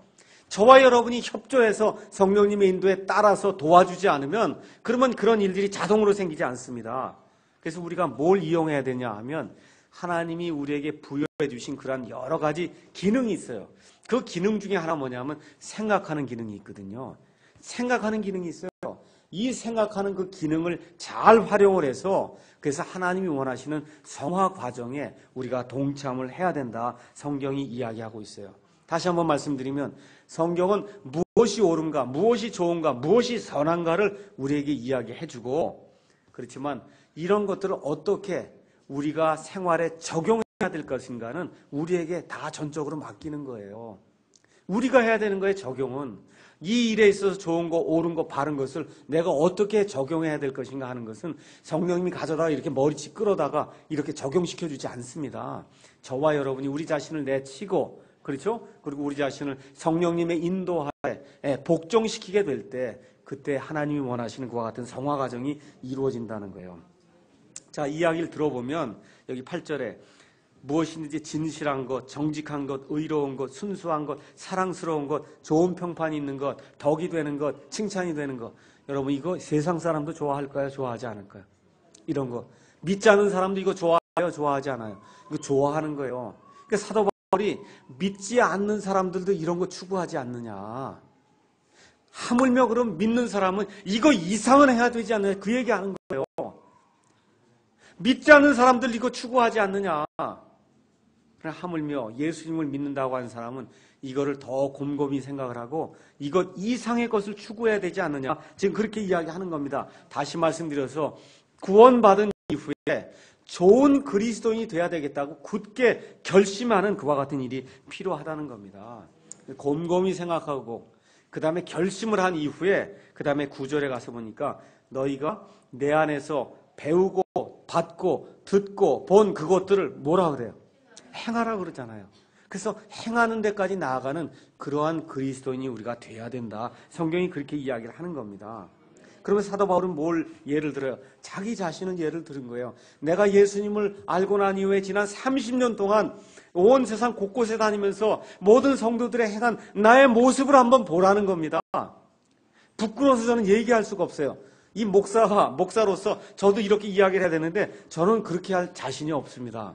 저와 여러분이 협조해서 성령님의 인도에 따라서 도와주지 않으면 그러면 그런 일들이 자동으로 생기지 않습니다. 그래서 우리가 뭘 이용해야 되냐 하면 하나님이 우리에게 부여해 주신 그런 여러 가지 기능이 있어요. 그 기능 중에 하나 뭐냐면 생각하는 기능이 있거든요. 생각하는 기능이 있어요. 이 생각하는 그 기능을 잘 활용을 해서 그래서 하나님이 원하시는 성화 과정에 우리가 동참을 해야 된다. 성경이 이야기하고 있어요. 다시 한번 말씀드리면 성경은 무엇이 옳은가, 무엇이 좋은가, 무엇이 선한가를 우리에게 이야기해주고 그렇지만 이런 것들을 어떻게 우리가 생활에 적용해야 될 것인가는 우리에게 다 전적으로 맡기는 거예요. 우리가 해야 되는 거예요, 적용은. 이 일에 있어서 좋은 거, 옳은 거, 바른 것을 내가 어떻게 적용해야 될 것인가 하는 것은 성령님이 가져다가 이렇게 머리치 끌어다가 이렇게 적용시켜주지 않습니다. 저와 여러분이 우리 자신을 내치고, 그렇죠? 그리고 우리 자신을 성령님의 인도하에 복종시키게 될 때, 그때 하나님이 원하시는 그와 같은 성화 과정이 이루어진다는 거예요. 자, 이야기를 들어보면 여기 8절에 무엇이든지 진실한 것, 정직한 것, 의로운 것, 순수한 것, 사랑스러운 것, 좋은 평판이 있는 것, 덕이 되는 것, 칭찬이 되는 것. 여러분 이거 세상 사람도 좋아할까요? 좋아하지 않을까요? 이런 거. 믿지 않는 사람도 이거 좋아해요? 좋아하지 않아요? 이거 좋아하는 거예요. 그러니까 사도 바울이 믿지 않는 사람들도 이런 거 추구하지 않느냐. 하물며 그럼 믿는 사람은 이거 이상은 해야 되지 않느냐. 그 얘기하는 거예요. 믿지 않는 사람들 이거 추구하지 않느냐. 하물며 예수님을 믿는다고 하는 사람은 이거를 더 곰곰이 생각을 하고 이것 이상의 것을 추구해야 되지 않느냐. 지금 그렇게 이야기하는 겁니다. 다시 말씀드려서 구원받은 이후에 좋은 그리스도인이 돼야 되겠다고 굳게 결심하는 그와 같은 일이 필요하다는 겁니다. 곰곰이 생각하고 그 다음에 결심을 한 이후에 그 다음에 9절에 가서 보니까 너희가 내 안에서 배우고 받고 듣고 본 그것들을 뭐라 그래요? 행하라 그러잖아요. 그래서 행하는 데까지 나아가는 그러한 그리스도인이 우리가 돼야 된다. 성경이 그렇게 이야기를 하는 겁니다. 그러면 사도 바울은 뭘 예를 들어요? 자기 자신은 예를 들은 거예요. 내가 예수님을 알고 난 이후에 지난 30년 동안 온 세상 곳곳에 다니면서 모든 성도들의 행한 나의 모습을 한번 보라는 겁니다. 부끄러워서 저는 얘기할 수가 없어요. 이 목사로서 저도 이렇게 이야기를 해야 되는데 저는 그렇게 할 자신이 없습니다.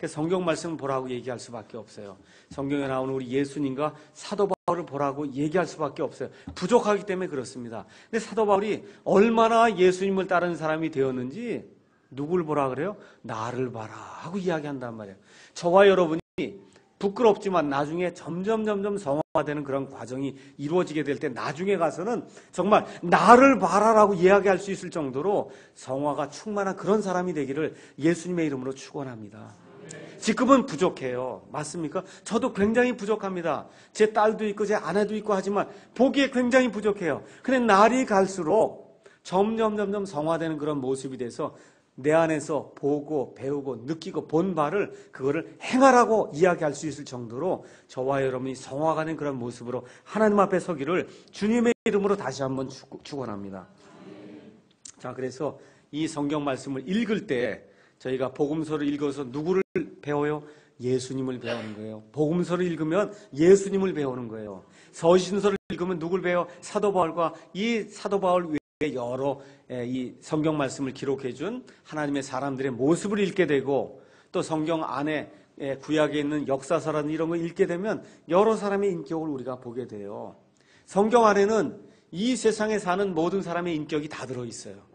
성경 말씀을 보라고 얘기할 수밖에 없어요. 성경에 나오는 우리 예수님과 사도 바울을 보라고 얘기할 수밖에 없어요. 부족하기 때문에 그렇습니다. 근데 사도 바울이 얼마나 예수님을 따르는 사람이 되었는지 누굴 보라 그래요? 나를 봐라 하고 이야기한단 말이에요. 저와 여러분이 부끄럽지만 나중에 점점 성화되는 그런 과정이 이루어지게 될 때 나중에 가서는 정말 나를 봐라라고 이야기할 수 있을 정도로 성화가 충만한 그런 사람이 되기를 예수님의 이름으로 축원합니다. 지금은 부족해요. 맞습니까? 저도 굉장히 부족합니다. 제 딸도 있고 제 아내도 있고 하지만 보기에 굉장히 부족해요. 근데 날이 갈수록 점점 성화되는 그런 모습이 돼서 내 안에서 보고 배우고 느끼고 본 바를 그거를 행하라고 이야기할 수 있을 정도로 저와 여러분이 성화가는 그런 모습으로 하나님 앞에 서기를 주님의 이름으로 다시 한번 축원합니다. 자, 그래서 이 성경 말씀을 읽을 때 저희가 복음서를 읽어서 누구를 배워요? 예수님을 배우는 거예요. 복음서를 읽으면 예수님을 배우는 거예요. 서신서를 읽으면 누굴 배워? 사도 바울과 이 사도 바울 외에 여러 이 성경 말씀을 기록해 준 하나님의 사람들의 모습을 읽게 되고 또 성경 안에 구약에 있는 역사서라는 이런 걸 읽게 되면 여러 사람의 인격을 우리가 보게 돼요. 성경 안에는 이 세상에 사는 모든 사람의 인격이 다 들어있어요.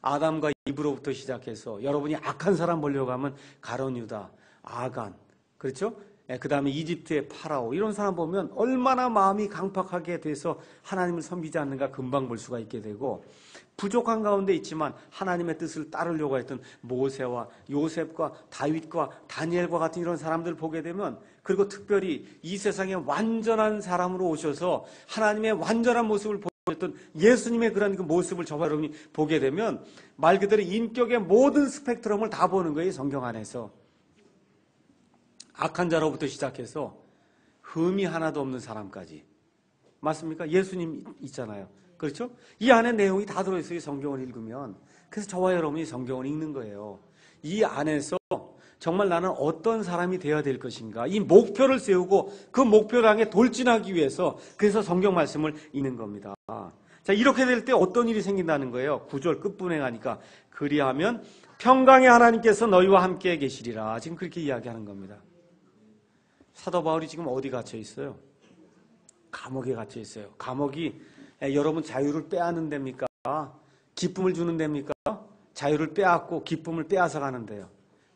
아담과 이브로부터 시작해서 여러분이 악한 사람 보려고 하면 가룟 유다, 아간, 그렇죠? 그 다음에 이집트의 파라오 이런 사람 보면 얼마나 마음이 강팍하게 돼서 하나님을 섬기지 않는가 금방 볼 수가 있게 되고 부족한 가운데 있지만 하나님의 뜻을 따르려고 했던 모세와 요셉과 다윗과 다니엘과 같은 이런 사람들 보게 되면 그리고 특별히 이 세상에 완전한 사람으로 오셔서 하나님의 완전한 모습을 보였던 예수님의 그런 그 모습을 저와 여러분이 보게 되면 말 그대로 인격의 모든 스펙트럼을 다 보는 거예요. 성경 안에서. 악한 자로부터 시작해서 흠이 하나도 없는 사람까지. 맞습니까? 예수님 있잖아요. 그렇죠? 이 안에 내용이 다 들어있어요. 성경을 읽으면. 그래서 저와 여러분이 성경을 읽는 거예요. 이 안에서 정말 나는 어떤 사람이 되어야 될 것인가. 이 목표를 세우고 그 목표를 향해 돌진하기 위해서 그래서 성경 말씀을 읽는 겁니다. 자, 이렇게 될 때 어떤 일이 생긴다는 거예요. 9절 끝부분에 가니까 그리하면 평강의 하나님께서 너희와 함께 계시리라. 지금 그렇게 이야기하는 겁니다. 사도 바울이 지금 어디 갇혀 있어요? 감옥에 갇혀 있어요. 감옥이 여러분 자유를 빼앗는 데입니까? 기쁨을 주는 데입니까? 자유를 빼앗고 기쁨을 빼앗아 가는 데요.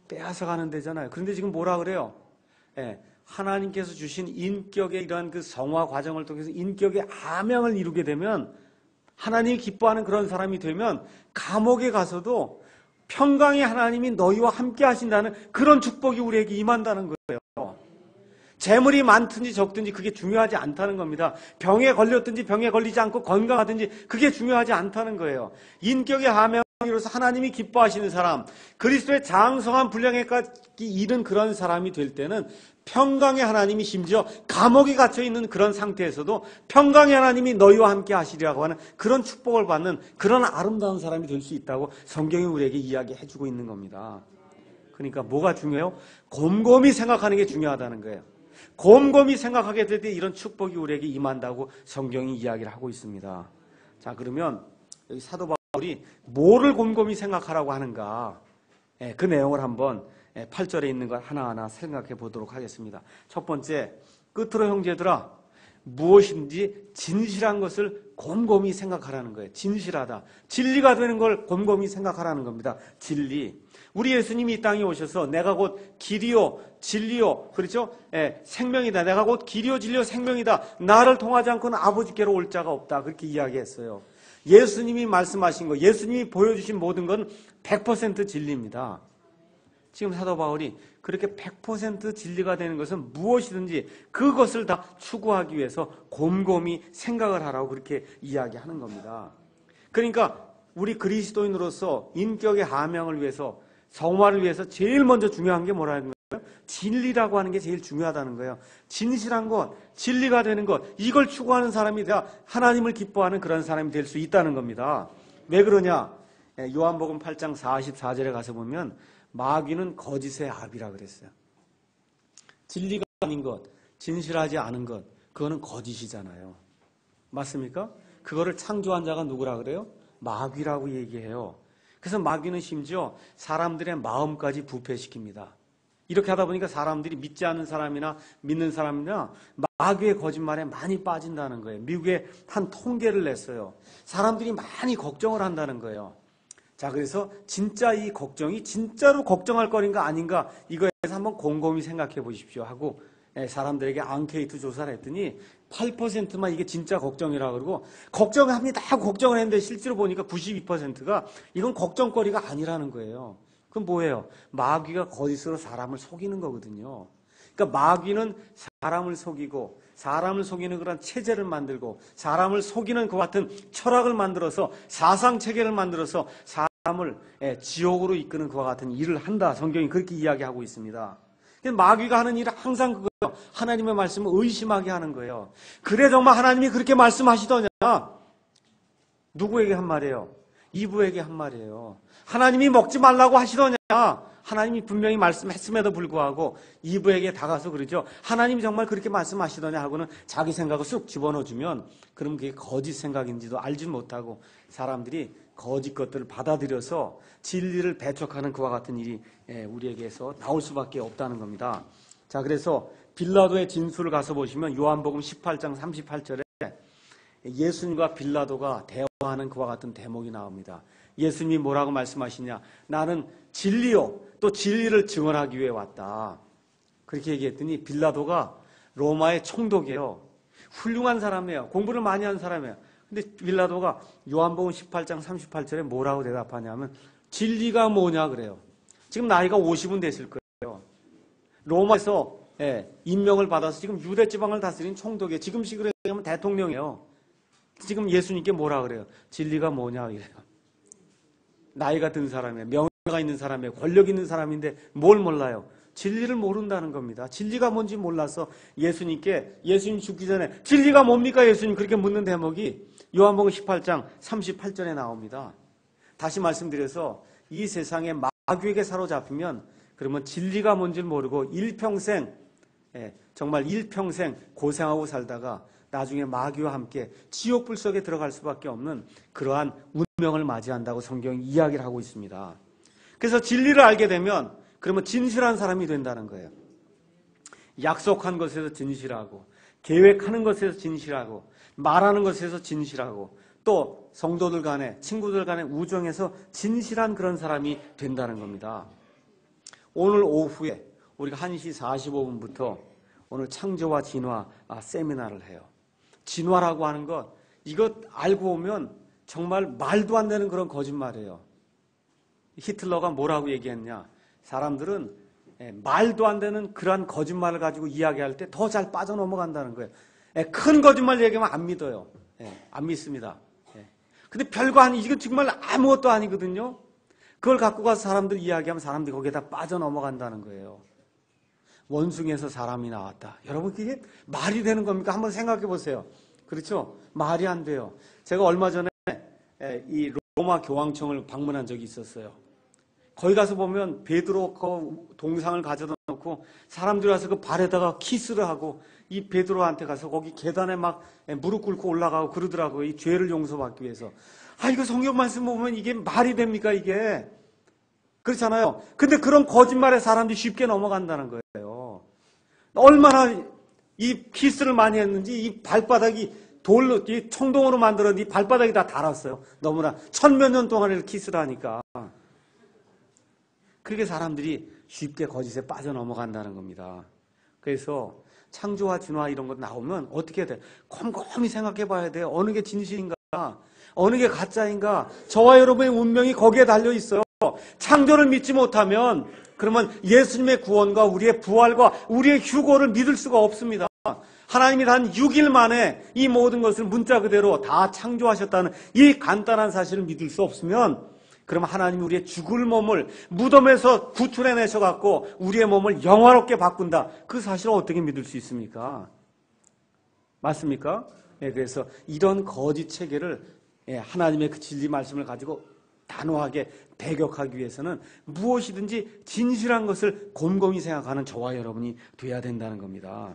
빼앗아 가는 데잖아요. 그런데 지금 뭐라 그래요? 하나님께서 주신 인격의 이러한 그 성화 과정을 통해서 인격의 하명을 이루게 되면 하나님이 기뻐하는 그런 사람이 되면 감옥에 가서도 평강의 하나님이 너희와 함께 하신다는 그런 축복이 우리에게 임한다는 거예요. 재물이 많든지 적든지 그게 중요하지 않다는 겁니다. 병에 걸렸든지 병에 걸리지 않고 건강하든지 그게 중요하지 않다는 거예요. 인격의 하명을 이루어서 하나님이 기뻐하시는 사람, 그리스도의 장성한 분량에까지 이른 그런 사람이 될 때는 평강의 하나님이 심지어 감옥에 갇혀있는 그런 상태에서도 평강의 하나님이 너희와 함께 하시리라고 하는 그런 축복을 받는 그런 아름다운 사람이 될 수 있다고 성경이 우리에게 이야기해주고 있는 겁니다. 그러니까 뭐가 중요해요? 곰곰이 생각하는 게 중요하다는 거예요. 곰곰이 생각하게 될 때 이런 축복이 우리에게 임한다고 성경이 이야기를 하고 있습니다. 자, 그러면 여기 사도 바울이 뭐를 곰곰이 생각하라고 하는가? 그 내용을 한번 8절에 있는 걸 하나하나 생각해 보도록 하겠습니다. 첫 번째, 끝으로 형제들아 무엇인지 진실한 것을 곰곰이 생각하라는 거예요. 진실하다. 진리가 되는 걸 곰곰이 생각하라는 겁니다. 진리. 우리 예수님이 이 땅에 오셔서 내가 곧 길이요 진리요 그렇죠? 생명이다. 내가 곧 길이요 진리요 생명이다. 나를 통하지 않고는 아버지께로 올 자가 없다. 그렇게 이야기했어요. 예수님이 말씀하신 거, 예수님이 보여주신 모든 건 100% 진리입니다. 지금 사도 바울이 그렇게 100% 진리가 되는 것은 무엇이든지 그것을 다 추구하기 위해서 곰곰이 생각을 하라고 그렇게 이야기하는 겁니다. 그러니까 우리 그리스도인으로서 인격의 하명을 위해서 성화를 위해서 제일 먼저 중요한 게 뭐라는 거예요? 진리라고 하는 게 제일 중요하다는 거예요. 진실한 것, 진리가 되는 것, 이걸 추구하는 사람이 돼야 하나님을 기뻐하는 그런 사람이 될 수 있다는 겁니다. 왜 그러냐? 요한복음 8장 44절에 가서 보면 마귀는 거짓의 압이라 그랬어요. 진리가 아닌 것, 진실하지 않은 것, 그거는 거짓이잖아요. 맞습니까? 그거를 창조한 자가 누구라 그래요? 마귀라고 얘기해요. 그래서 마귀는 심지어 사람들의 마음까지 부패시킵니다. 이렇게 하다 보니까 사람들이 믿지 않는 사람이나 믿는 사람이나 마귀의 거짓말에 많이 빠진다는 거예요. 미국에 한 통계를 냈어요. 사람들이 많이 걱정을 한다는 거예요. 자, 그래서 진짜 이 걱정이 진짜로 걱정할 거리인가 아닌가 이거에 대해서 한번 곰곰이 생각해 보십시오 하고 사람들에게 앙케이트 조사를 했더니 8%만 이게 진짜 걱정이라고 그러고 걱정합니다 하고 걱정을 했는데 실제로 보니까 92%가 이건 걱정거리가 아니라는 거예요. 그럼 뭐예요? 마귀가 거짓으로 사람을 속이는 거거든요. 그러니까 마귀는 사람을 속이고 사람을 속이는 그런 체제를 만들고 사람을 속이는 그 같은 철학을 만들어서 사상체계를 만들어서 사람을 지옥으로 이끄는 그와 같은 일을 한다. 성경이 그렇게 이야기하고 있습니다. 마귀가 하는 일은 항상 그거예요. 하나님의 말씀을 의심하게 하는 거예요. 그래 정말 하나님이 그렇게 말씀하시더냐? 누구에게 한 말이에요? 이브에게 한 말이에요. 하나님이 먹지 말라고 하시더냐? 하나님이 분명히 말씀했음에도 불구하고 이브에게 다가서 그러죠. 하나님이 정말 그렇게 말씀하시더냐 하고는 자기 생각을 쑥 집어넣어주면 그럼 그게 거짓 생각인지도 알지 못하고 사람들이 거짓 것들을 받아들여서 진리를 배척하는 그와 같은 일이 우리에게서 나올 수밖에 없다는 겁니다. 자, 그래서 빌라도의 진술을 가서 보시면 요한복음 18장 38절에 예수님과 빌라도가 대화하는 그와 같은 대목이 나옵니다. 예수님이 뭐라고 말씀하시냐? 나는 진리요 또 진리를 증언하기 위해 왔다. 그렇게 얘기했더니 빌라도가 로마의 총독이에요. 훌륭한 사람이에요. 공부를 많이 한 사람이에요. 근데 빌라도가 요한복음 18장 38절에 뭐라고 대답하냐면 진리가 뭐냐 그래요. 지금 나이가 50은 됐을 거예요. 로마에서 임명을 받아서 지금 유대 지방을 다스린 총독이에요. 지금식으로 얘기하면 대통령이에요. 지금 예수님께 뭐라 그래요? 진리가 뭐냐 이래요. 나이가 든 사람이에요. 명예가 있는 사람이에요. 권력 있는 사람인데 뭘 몰라요? 진리를 모른다는 겁니다. 진리가 뭔지 몰라서 예수님 죽기 전에 진리가 뭡니까 예수님? 그렇게 묻는 대목이 요한복음 18장 38절에 나옵니다. 다시 말씀드려서 이 세상에 마귀에게 사로잡히면 그러면 진리가 뭔지를 모르고 정말 일평생 고생하고 살다가 나중에 마귀와 함께 지옥불 속에 들어갈 수밖에 없는 그러한 운명을 맞이한다고 성경이 이야기를 하고 있습니다. 그래서 진리를 알게 되면 그러면 진실한 사람이 된다는 거예요. 약속한 것에서 진실하고 계획하는 것에서 진실하고 말하는 것에서 진실하고 또 성도들 간에 친구들 간에 우정에서 진실한 그런 사람이 된다는 겁니다. 오늘 오후에 우리가 1시 45분부터 오늘 창조와 진화 세미나를 해요. 진화라고 하는 것 이것 알고 오면 정말 말도 안 되는 그런 거짓말이에요. 히틀러가 뭐라고 얘기했냐? 사람들은 말도 안 되는 그러한 거짓말을 가지고 이야기할 때 더 잘 빠져넘어간다는 거예요. 큰 거짓말 얘기하면 안 믿어요. 안 믿습니다. 근데 별거 아니, 이건 정말 아무것도 아니거든요. 그걸 갖고 가서 사람들 이야기하면 사람들이 거기에다 빠져넘어간다는 거예요. 원숭이에서 사람이 나왔다. 여러분 그게 말이 되는 겁니까? 한번 생각해 보세요. 그렇죠? 말이 안 돼요. 제가 얼마 전에 이 로마 교황청을 방문한 적이 있었어요. 거기 가서 보면 베드로 그 동상을 가져다 놓고 사람들이 와서 그 발에다가 키스를 하고 이 베드로한테 가서 거기 계단에 막 무릎 꿇고 올라가고 그러더라고요. 이 죄를 용서받기 위해서. 이거 성경 말씀 보면 이게 말이 됩니까 이게? 그렇잖아요. 근데 그런 거짓말에 사람들이 쉽게 넘어간다는 거예요. 얼마나 이 키스를 많이 했는지 이 발바닥이 돌로, 이 청동으로 만들었는데 이 발바닥이 다 닳았어요. 너무나 천몇 년 동안 키스를 하니까. 그렇게 사람들이 쉽게 거짓에 빠져 넘어간다는 겁니다. 그래서 창조와 진화 이런 것 나오면 어떻게 해야 돼? 곰곰이 생각해 봐야 돼요. 어느 게 진실인가? 어느 게 가짜인가? 저와 여러분의 운명이 거기에 달려 있어요. 창조를 믿지 못하면 그러면 예수님의 구원과 우리의 부활과 우리의 휴고를 믿을 수가 없습니다. 하나님이 단 6일 만에 이 모든 것을 문자 그대로 다 창조하셨다는 이 간단한 사실을 믿을 수 없으면 그러면 하나님이 우리의 죽을 몸을 무덤에서 구출해내셔갖고 우리의 몸을 영화롭게 바꾼다. 그 사실을 어떻게 믿을 수 있습니까? 맞습니까? 그래서 이런 거짓 체계를 하나님의 그 진리 말씀을 가지고 단호하게 배격하기 위해서는 무엇이든지 진실한 것을 곰곰이 생각하는 저와 여러분이 돼야 된다는 겁니다.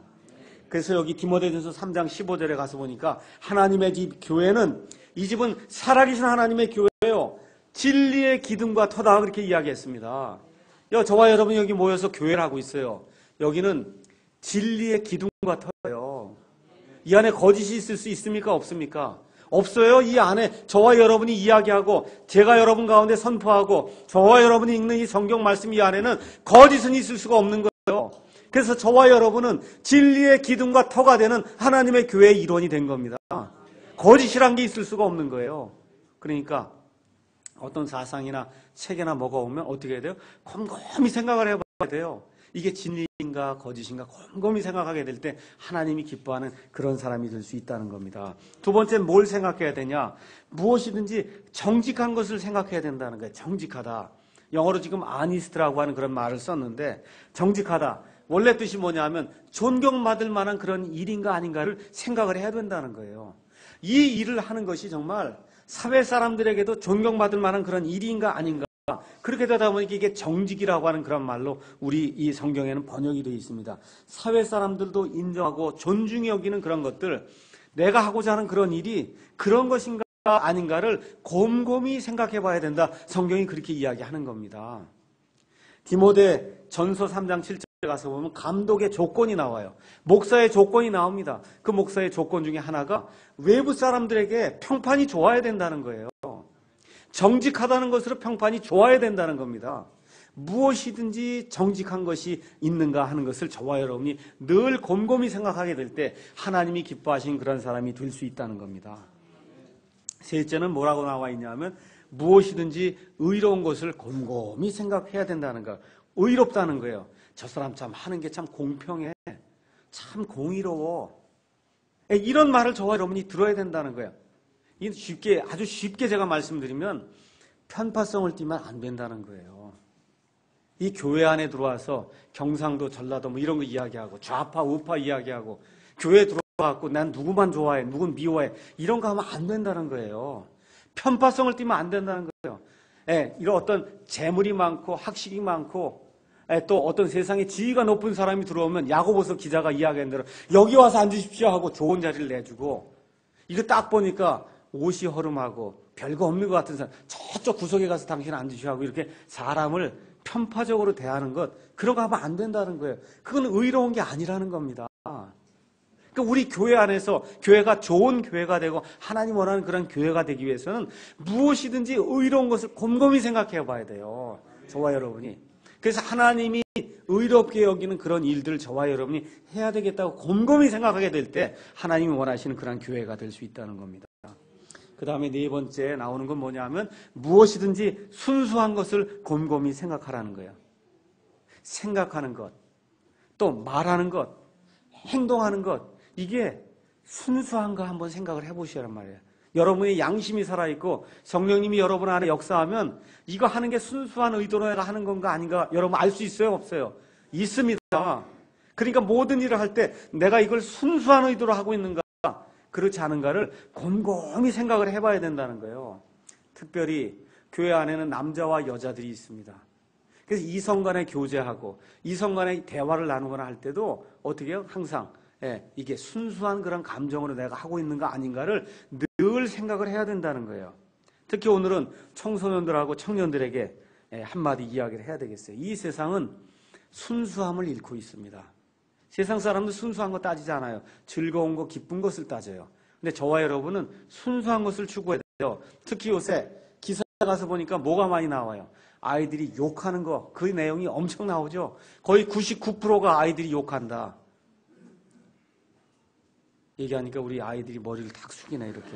그래서 여기 디모데전서 3장 15절에 가서 보니까 하나님의 집 교회는, 이 집은 살아계신 하나님의 교회예요. 진리의 기둥과 터다, 그렇게 이야기했습니다. 저와 여러분이 여기 모여서 교회를 하고 있어요. 여기는 진리의 기둥과 터예요. 이 안에 거짓이 있을 수 있습니까? 없습니까? 없어요. 이 안에 저와 여러분이 이야기하고 제가 여러분 가운데 선포하고 저와 여러분이 읽는 이 성경 말씀 이 안에는 거짓은 있을 수가 없는 거예요. 그래서 저와 여러분은 진리의 기둥과 터가 되는 하나님의 교회의 일원이 된 겁니다. 거짓이란 게 있을 수가 없는 거예요. 그러니까 어떤 사상이나 책이나 뭐가 오면 어떻게 해야 돼요? 곰곰이 생각을 해봐야 돼요. 이게 진리인가 거짓인가 곰곰이 생각하게 될 때 하나님이 기뻐하는 그런 사람이 될 수 있다는 겁니다. 두 번째, 뭘 생각해야 되냐? 무엇이든지 정직한 것을 생각해야 된다는 거예요. 정직하다. 영어로 지금 아니스트라고 하는 그런 말을 썼는데, 정직하다. 원래 뜻이 뭐냐면 존경받을 만한 그런 일인가 아닌가를 생각을 해야 된다는 거예요. 이 일을 하는 것이 정말 사회 사람들에게도 존경받을 만한 그런 일인가 아닌가, 그렇게 되다 보니까 이게 정직이라고 하는 그런 말로 우리 이 성경에는 번역이 되어 있습니다. 사회 사람들도 인정하고 존중히 여기는 그런 것들, 내가 하고자 하는 그런 일이 그런 것인가 아닌가를 곰곰이 생각해 봐야 된다. 성경이 그렇게 이야기하는 겁니다. 디모데 전서 3장 7절에 가서 보면 감독의 조건이 나와요. 목사의 조건이 나옵니다. 그 목사의 조건 중에 하나가 외부 사람들에게 평판이 좋아야 된다는 거예요. 정직하다는 것으로 평판이 좋아야 된다는 겁니다. 무엇이든지 정직한 것이 있는가 하는 것을 저와 여러분이 늘 곰곰이 생각하게 될 때 하나님이 기뻐하신 그런 사람이 될 수 있다는 겁니다. 셋째는 뭐라고 나와 있냐면 무엇이든지 의로운 것을 곰곰이 생각해야 된다는 거. 의롭다는 거예요. 저 사람 참 하는 게 참 공평해. 참 공의로워. 이런 말을 저와 여러분이 들어야 된다는 거예요. 쉽게, 아주 쉽게 제가 말씀드리면 편파성을 띠면 안 된다는 거예요. 이 교회 안에 들어와서 경상도, 전라도 뭐 이런 거 이야기하고 좌파, 우파 이야기하고 교회에 들어와갖고 난 누구만 좋아해, 누군 미워해, 이런 거 하면 안 된다는 거예요. 편파성을 띠면 안 된다는 거예요. 이런 어떤 재물이 많고 학식이 많고 또 어떤 세상에 지위가 높은 사람이 들어오면 야고보서 기자가 이야기한 대로 여기 와서 앉으십시오 하고 좋은 자리를 내주고, 이거 딱 보니까 옷이 허름하고 별거 없는 것 같은 사람 저쪽 구석에 가서 당신 앉으시오 하고 이렇게 사람을 편파적으로 대하는 것, 그런 거 하면 안 된다는 거예요. 그건 의로운 게 아니라는 겁니다. 그러니까 우리 교회 안에서 교회가 좋은 교회가 되고 하나님 원하는 그런 교회가 되기 위해서는 무엇이든지 의로운 것을 곰곰이 생각해 봐야 돼요. 저와 여러분이. 그래서 하나님이 의롭게 여기는 그런 일들을 저와 여러분이 해야 되겠다고 곰곰이 생각하게 될 때 하나님이 원하시는 그런 교회가 될 수 있다는 겁니다. 그 다음에 네 번째 나오는 건 뭐냐면 무엇이든지 순수한 것을 곰곰이 생각하라는 거예요. 생각하는 것, 또 말하는 것, 행동하는 것, 이게 순수한가 한번 생각을 해보시란 말이에요. 여러분의 양심이 살아있고 성령님이 여러분 안에 역사하면 이거 하는 게 순수한 의도로 내가 하는 건가 아닌가 여러분 알 수 있어요? 없어요? 있습니다. 그러니까 모든 일을 할 때 내가 이걸 순수한 의도로 하고 있는가 그렇지 않은가를 곰곰이 생각을 해봐야 된다는 거예요. 특별히 교회 안에는 남자와 여자들이 있습니다. 그래서 이성 간에 교제하고 이성 간에 대화를 나누거나 할 때도 어떻게 해요? 항상 이게 순수한 그런 감정으로 내가 하고 있는가 아닌가를 늘 생각을 해야 된다는 거예요. 특히 오늘은 청소년들하고 청년들에게 한마디 이야기를 해야 되겠어요. 이 세상은 순수함을 잃고 있습니다. 세상 사람도 순수한 거 따지지 않아요. 즐거운 거, 기쁜 것을 따져요. 근데 저와 여러분은 순수한 것을 추구해야 돼요. 특히 요새 기사에 가서 보니까 뭐가 많이 나와요. 아이들이 욕하는 거, 그 내용이 엄청 나오죠. 거의 99%가 아이들이 욕한다. 얘기하니까 우리 아이들이 머리를 탁 숙이네, 이렇게.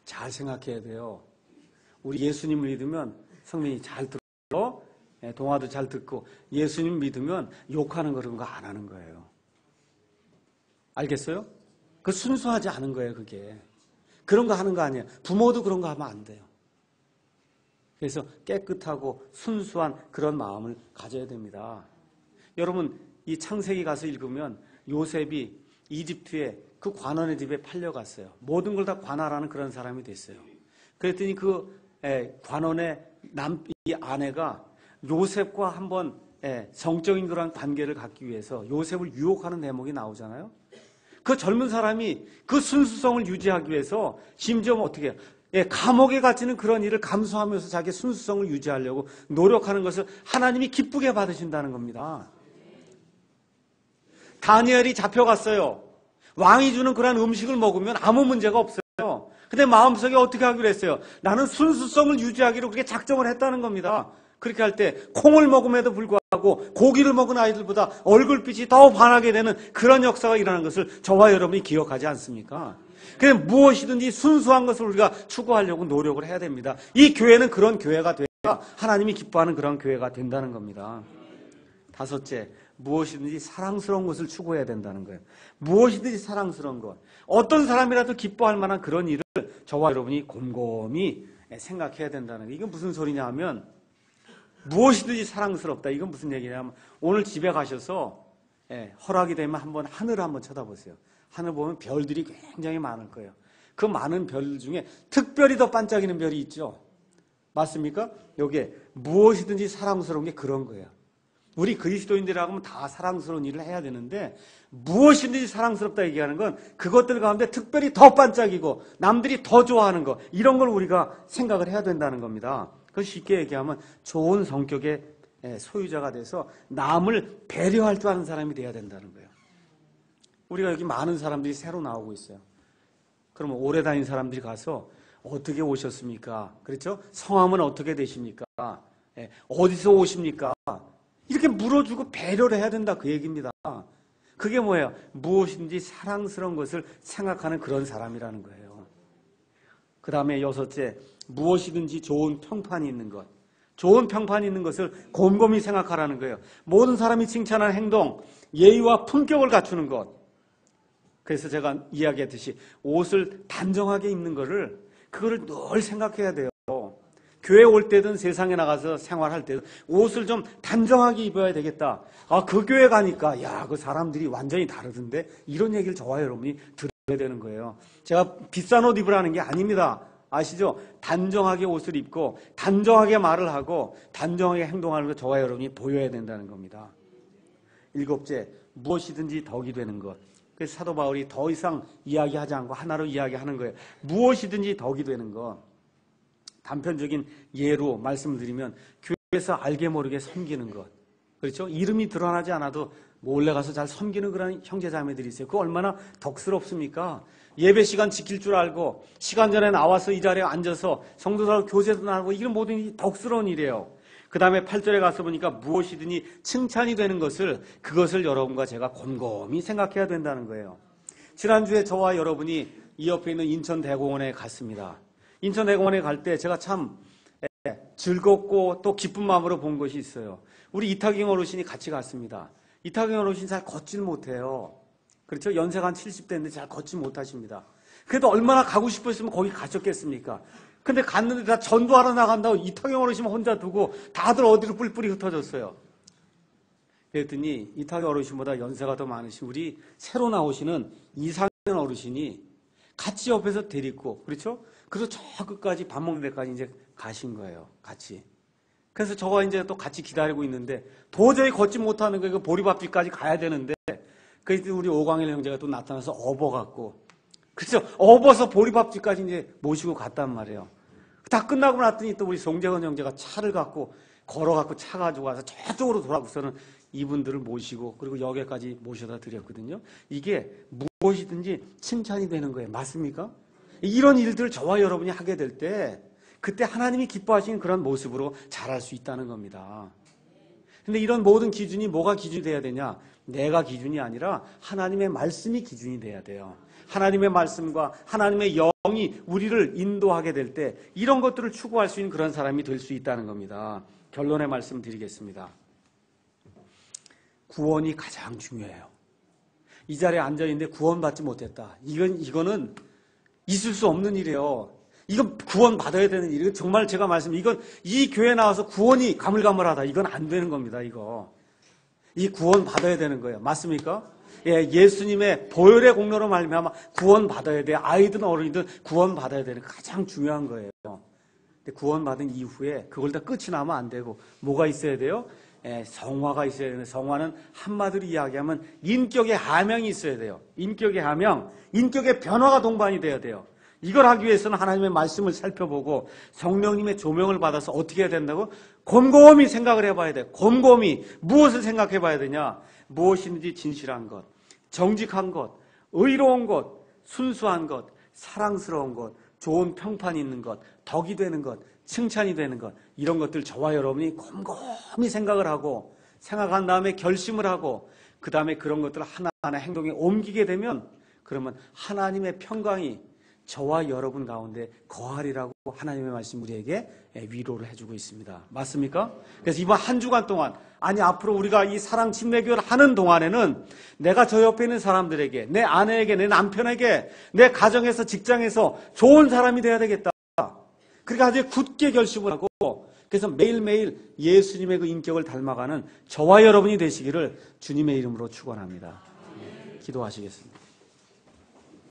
잘 생각해야 돼요. 우리 예수님을 믿으면 성민이 잘 들어, 동화도 잘 듣고 예수님 믿으면 욕하는 거 그런 거 안 하는 거예요. 알겠어요? 그 순수하지 않은 거예요, 그게. 그런 거 하는 거 아니에요. 부모도 그런 거 하면 안 돼요. 그래서 깨끗하고 순수한 그런 마음을 가져야 됩니다. 여러분, 이 창세기 가서 읽으면 요셉이 이집트에 그 관원의 집에 팔려갔어요. 모든 걸 다 관할하는 그런 사람이 됐어요. 그랬더니 그 관원의 이 아내가 요셉과 한번 성적인 그런 관계를 갖기 위해서 요셉을 유혹하는 대목이 나오잖아요. 그 젊은 사람이 그 순수성을 유지하기 위해서 심지어 어떻게 해요? 감옥에 갇히는 그런 일을 감수하면서 자기 순수성을 유지하려고 노력하는 것을 하나님이 기쁘게 받으신다는 겁니다. 다니엘이 잡혀갔어요. 왕이 주는 그런 음식을 먹으면 아무 문제가 없어요. 근데 마음속에 어떻게 하기로 했어요? 나는 순수성을 유지하기로 그렇게 작정을 했다는 겁니다. 그렇게 할 때 콩을 먹음에도 불구하고 고기를 먹은 아이들보다 얼굴빛이 더 반하게 되는 그런 역사가 일어나는 것을 저와 여러분이 기억하지 않습니까? 그래서 무엇이든지 순수한 것을 우리가 추구하려고 노력을 해야 됩니다. 이 교회는 그런 교회가 돼야 하나님이 기뻐하는 그런 교회가 된다는 겁니다. 다섯째, 무엇이든지 사랑스러운 것을 추구해야 된다는 거예요. 무엇이든지 사랑스러운 것. 어떤 사람이라도 기뻐할 만한 그런 일을 저와 여러분이 곰곰이 생각해야 된다는 거예요. 이건 무슨 소리냐 하면 무엇이든지 사랑스럽다. 이건 무슨 얘기냐면 오늘 집에 가셔서 허락이 되면 한번 하늘을 한번 쳐다보세요. 하늘 보면 별들이 굉장히 많을 거예요. 그 많은 별 중에 특별히 더 반짝이는 별이 있죠. 맞습니까? 여기에 무엇이든지 사랑스러운 게 그런 거예요. 우리 그리스도인들이라고 하면 다 사랑스러운 일을 해야 되는데 무엇이든지 사랑스럽다 얘기하는 건 그것들 가운데 특별히 더 반짝이고 남들이 더 좋아하는 거 이런 걸 우리가 생각을 해야 된다는 겁니다. 그 쉽게 얘기하면 좋은 성격의 소유자가 돼서 남을 배려할 줄 아는 사람이 돼야 된다는 거예요. 우리가 여기 많은 사람들이 새로 나오고 있어요. 그러면 오래 다닌 사람들이 가서 어떻게 오셨습니까? 그렇죠? 성함은 어떻게 되십니까? 어디서 오십니까? 이렇게 물어주고 배려를 해야 된다 그 얘기입니다. 그게 뭐예요? 무엇인지 사랑스러운 것을 생각하는 그런 사람이라는 거예요. 그 다음에 여섯째, 무엇이든지 좋은 평판이 있는 것. 좋은 평판이 있는 것을 곰곰이 생각하라는 거예요. 모든 사람이 칭찬하는 행동, 예의와 품격을 갖추는 것. 그래서 제가 이야기했듯이 옷을 단정하게 입는 거를 그거를 늘 생각해야 돼요. 교회 올 때든 세상에 나가서 생활할 때든 옷을 좀 단정하게 입어야 되겠다. 그 교회 가니까 그 사람들이 완전히 다르던데 이런 얘기를 저와 여러분이 들어야 되는 거예요. 제가 비싼 옷 입으라는 게 아닙니다. 아시죠? 단정하게 옷을 입고 단정하게 말을 하고 단정하게 행동하는 것 저와 여러분이 보여야 된다는 겁니다. 일곱째, 무엇이든지 덕이 되는 것. 그래서 사도 바울이 더 이상 이야기하지 않고 하나로 이야기하는 거예요. 무엇이든지 덕이 되는 것. 단편적인 예로 말씀드리면 교회에서 알게 모르게 섬기는 것. 그렇죠? 이름이 드러나지 않아도 몰래 가서 잘 섬기는 그런 형제자매들이 있어요. 그거 얼마나 덕스럽습니까? 예배 시간 지킬 줄 알고 시간 전에 나와서 이 자리에 앉아서 성도들하고 교제도 나누고 이건 모든 덕스러운 일이에요. 그 다음에 8절에 가서 보니까 무엇이든지 칭찬이 되는 것을 그것을 여러분과 제가 곰곰이 생각해야 된다는 거예요. 지난주에 저와 여러분이 이 옆에 있는 인천대공원에 갔습니다. 인천대공원에 갈 때 제가 참 즐겁고 또 기쁜 마음으로 본 것이 있어요. 우리 이탁영 어르신이 같이 갔습니다. 이탁영 어르신 잘 걷질 못해요. 그렇죠? 연세가 한 70대인데 잘 걷지 못하십니다. 그래도 얼마나 가고 싶었으면 거기 가셨겠습니까? 근데 갔는데 다 전도하러 나간다고 이탁영 어르신 혼자 두고 다들 어디로 뿔뿔이 흩어졌어요. 그랬더니 이탁영 어르신보다 연세가 더 많으신 우리 새로 나오시는 이상현 어르신이 같이 옆에서 데리고, 그렇죠? 그래서 저 끝까지 밥 먹는 데까지 이제 가신 거예요. 같이. 그래서 저가 이제 또 같이 기다리고 있는데 도저히 걷지 못하는 거예요. 보리밥집까지 가야 되는데 그때 우리 오광일 형제가 또 나타나서 업어갖고, 그렇죠? 업어서 보리밥집까지 이제 모시고 갔단 말이에요. 다 끝나고 났더니 또 우리 송재건 형제가 차를 갖고 걸어갖고 차 가지고 와서 저쪽으로 돌아가서는 이분들을 모시고 그리고 여기까지 모셔다 드렸거든요. 이게 무엇이든지 칭찬이 되는 거예요. 맞습니까? 이런 일들을 저와 여러분이 하게 될 때 그때 하나님이 기뻐하시는 그런 모습으로 자랄 수 있다는 겁니다. 근데 이런 모든 기준이 뭐가 기준이 돼야 되냐? 내가 기준이 아니라 하나님의 말씀이 기준이 돼야 돼요. 하나님의 말씀과 하나님의 영이 우리를 인도하게 될 때 이런 것들을 추구할 수 있는 그런 사람이 될 수 있다는 겁니다. 결론의 말씀 드리겠습니다. 구원이 가장 중요해요. 이 자리에 앉아있는데 구원받지 못했다. 이거는 있을 수 없는 일이에요. 이건 구원받아야 되는 일이에요. 정말 제가 이건 이 교회에 나와서 구원이 가물가물하다. 이건 안 되는 겁니다. 이 구원받아야 되는 거예요. 맞습니까? 예수님의 보혈의 공로로 말미암아 구원받아야 돼요. 아이든 어른이든 구원받아야 되는 가장 중요한 거예요. 근데 구원받은 이후에 그걸 다 끝이 나면 안 되고 뭐가 있어야 돼요? 성화가 있어야 되는데 성화는 한마디로 이야기하면 인격의 하명이 있어야 돼요. 인격의 하명, 인격의 변화가 동반이 돼야 돼요. 이걸 하기 위해서는 하나님의 말씀을 살펴보고 성령님의 조명을 받아서 어떻게 해야 된다고? 곰곰이 생각을 해봐야 돼요. 곰곰이 무엇을 생각해 봐야 되냐? 무엇인지 진실한 것, 정직한 것, 의로운 것, 순수한 것, 사랑스러운 것, 좋은 평판이 있는 것, 덕이 되는 것, 칭찬이 되는 것, 이런 것들 저와 여러분이 곰곰이 생각을 하고 생각한 다음에 결심을 하고 그 다음에 그런 것들을 하나하나 행동에 옮기게 되면 그러면 하나님의 평강이 저와 여러분 가운데 거하리라고 하나님의 말씀 우리에게 위로를 해주고 있습니다. 맞습니까? 그래서 이번 한 주간 동안 아니 앞으로 우리가 이 사랑 침례교회를 하는 동안에는 내가 저 옆에 있는 사람들에게 내 아내에게 내 남편에게 내 가정에서 직장에서 좋은 사람이 돼야 되겠다. 그러니까 아주 굳게 결심을 하고 그래서 매일매일 예수님의 그 인격을 닮아가는 저와 여러분이 되시기를 주님의 이름으로 축원합니다. 기도하시겠습니다.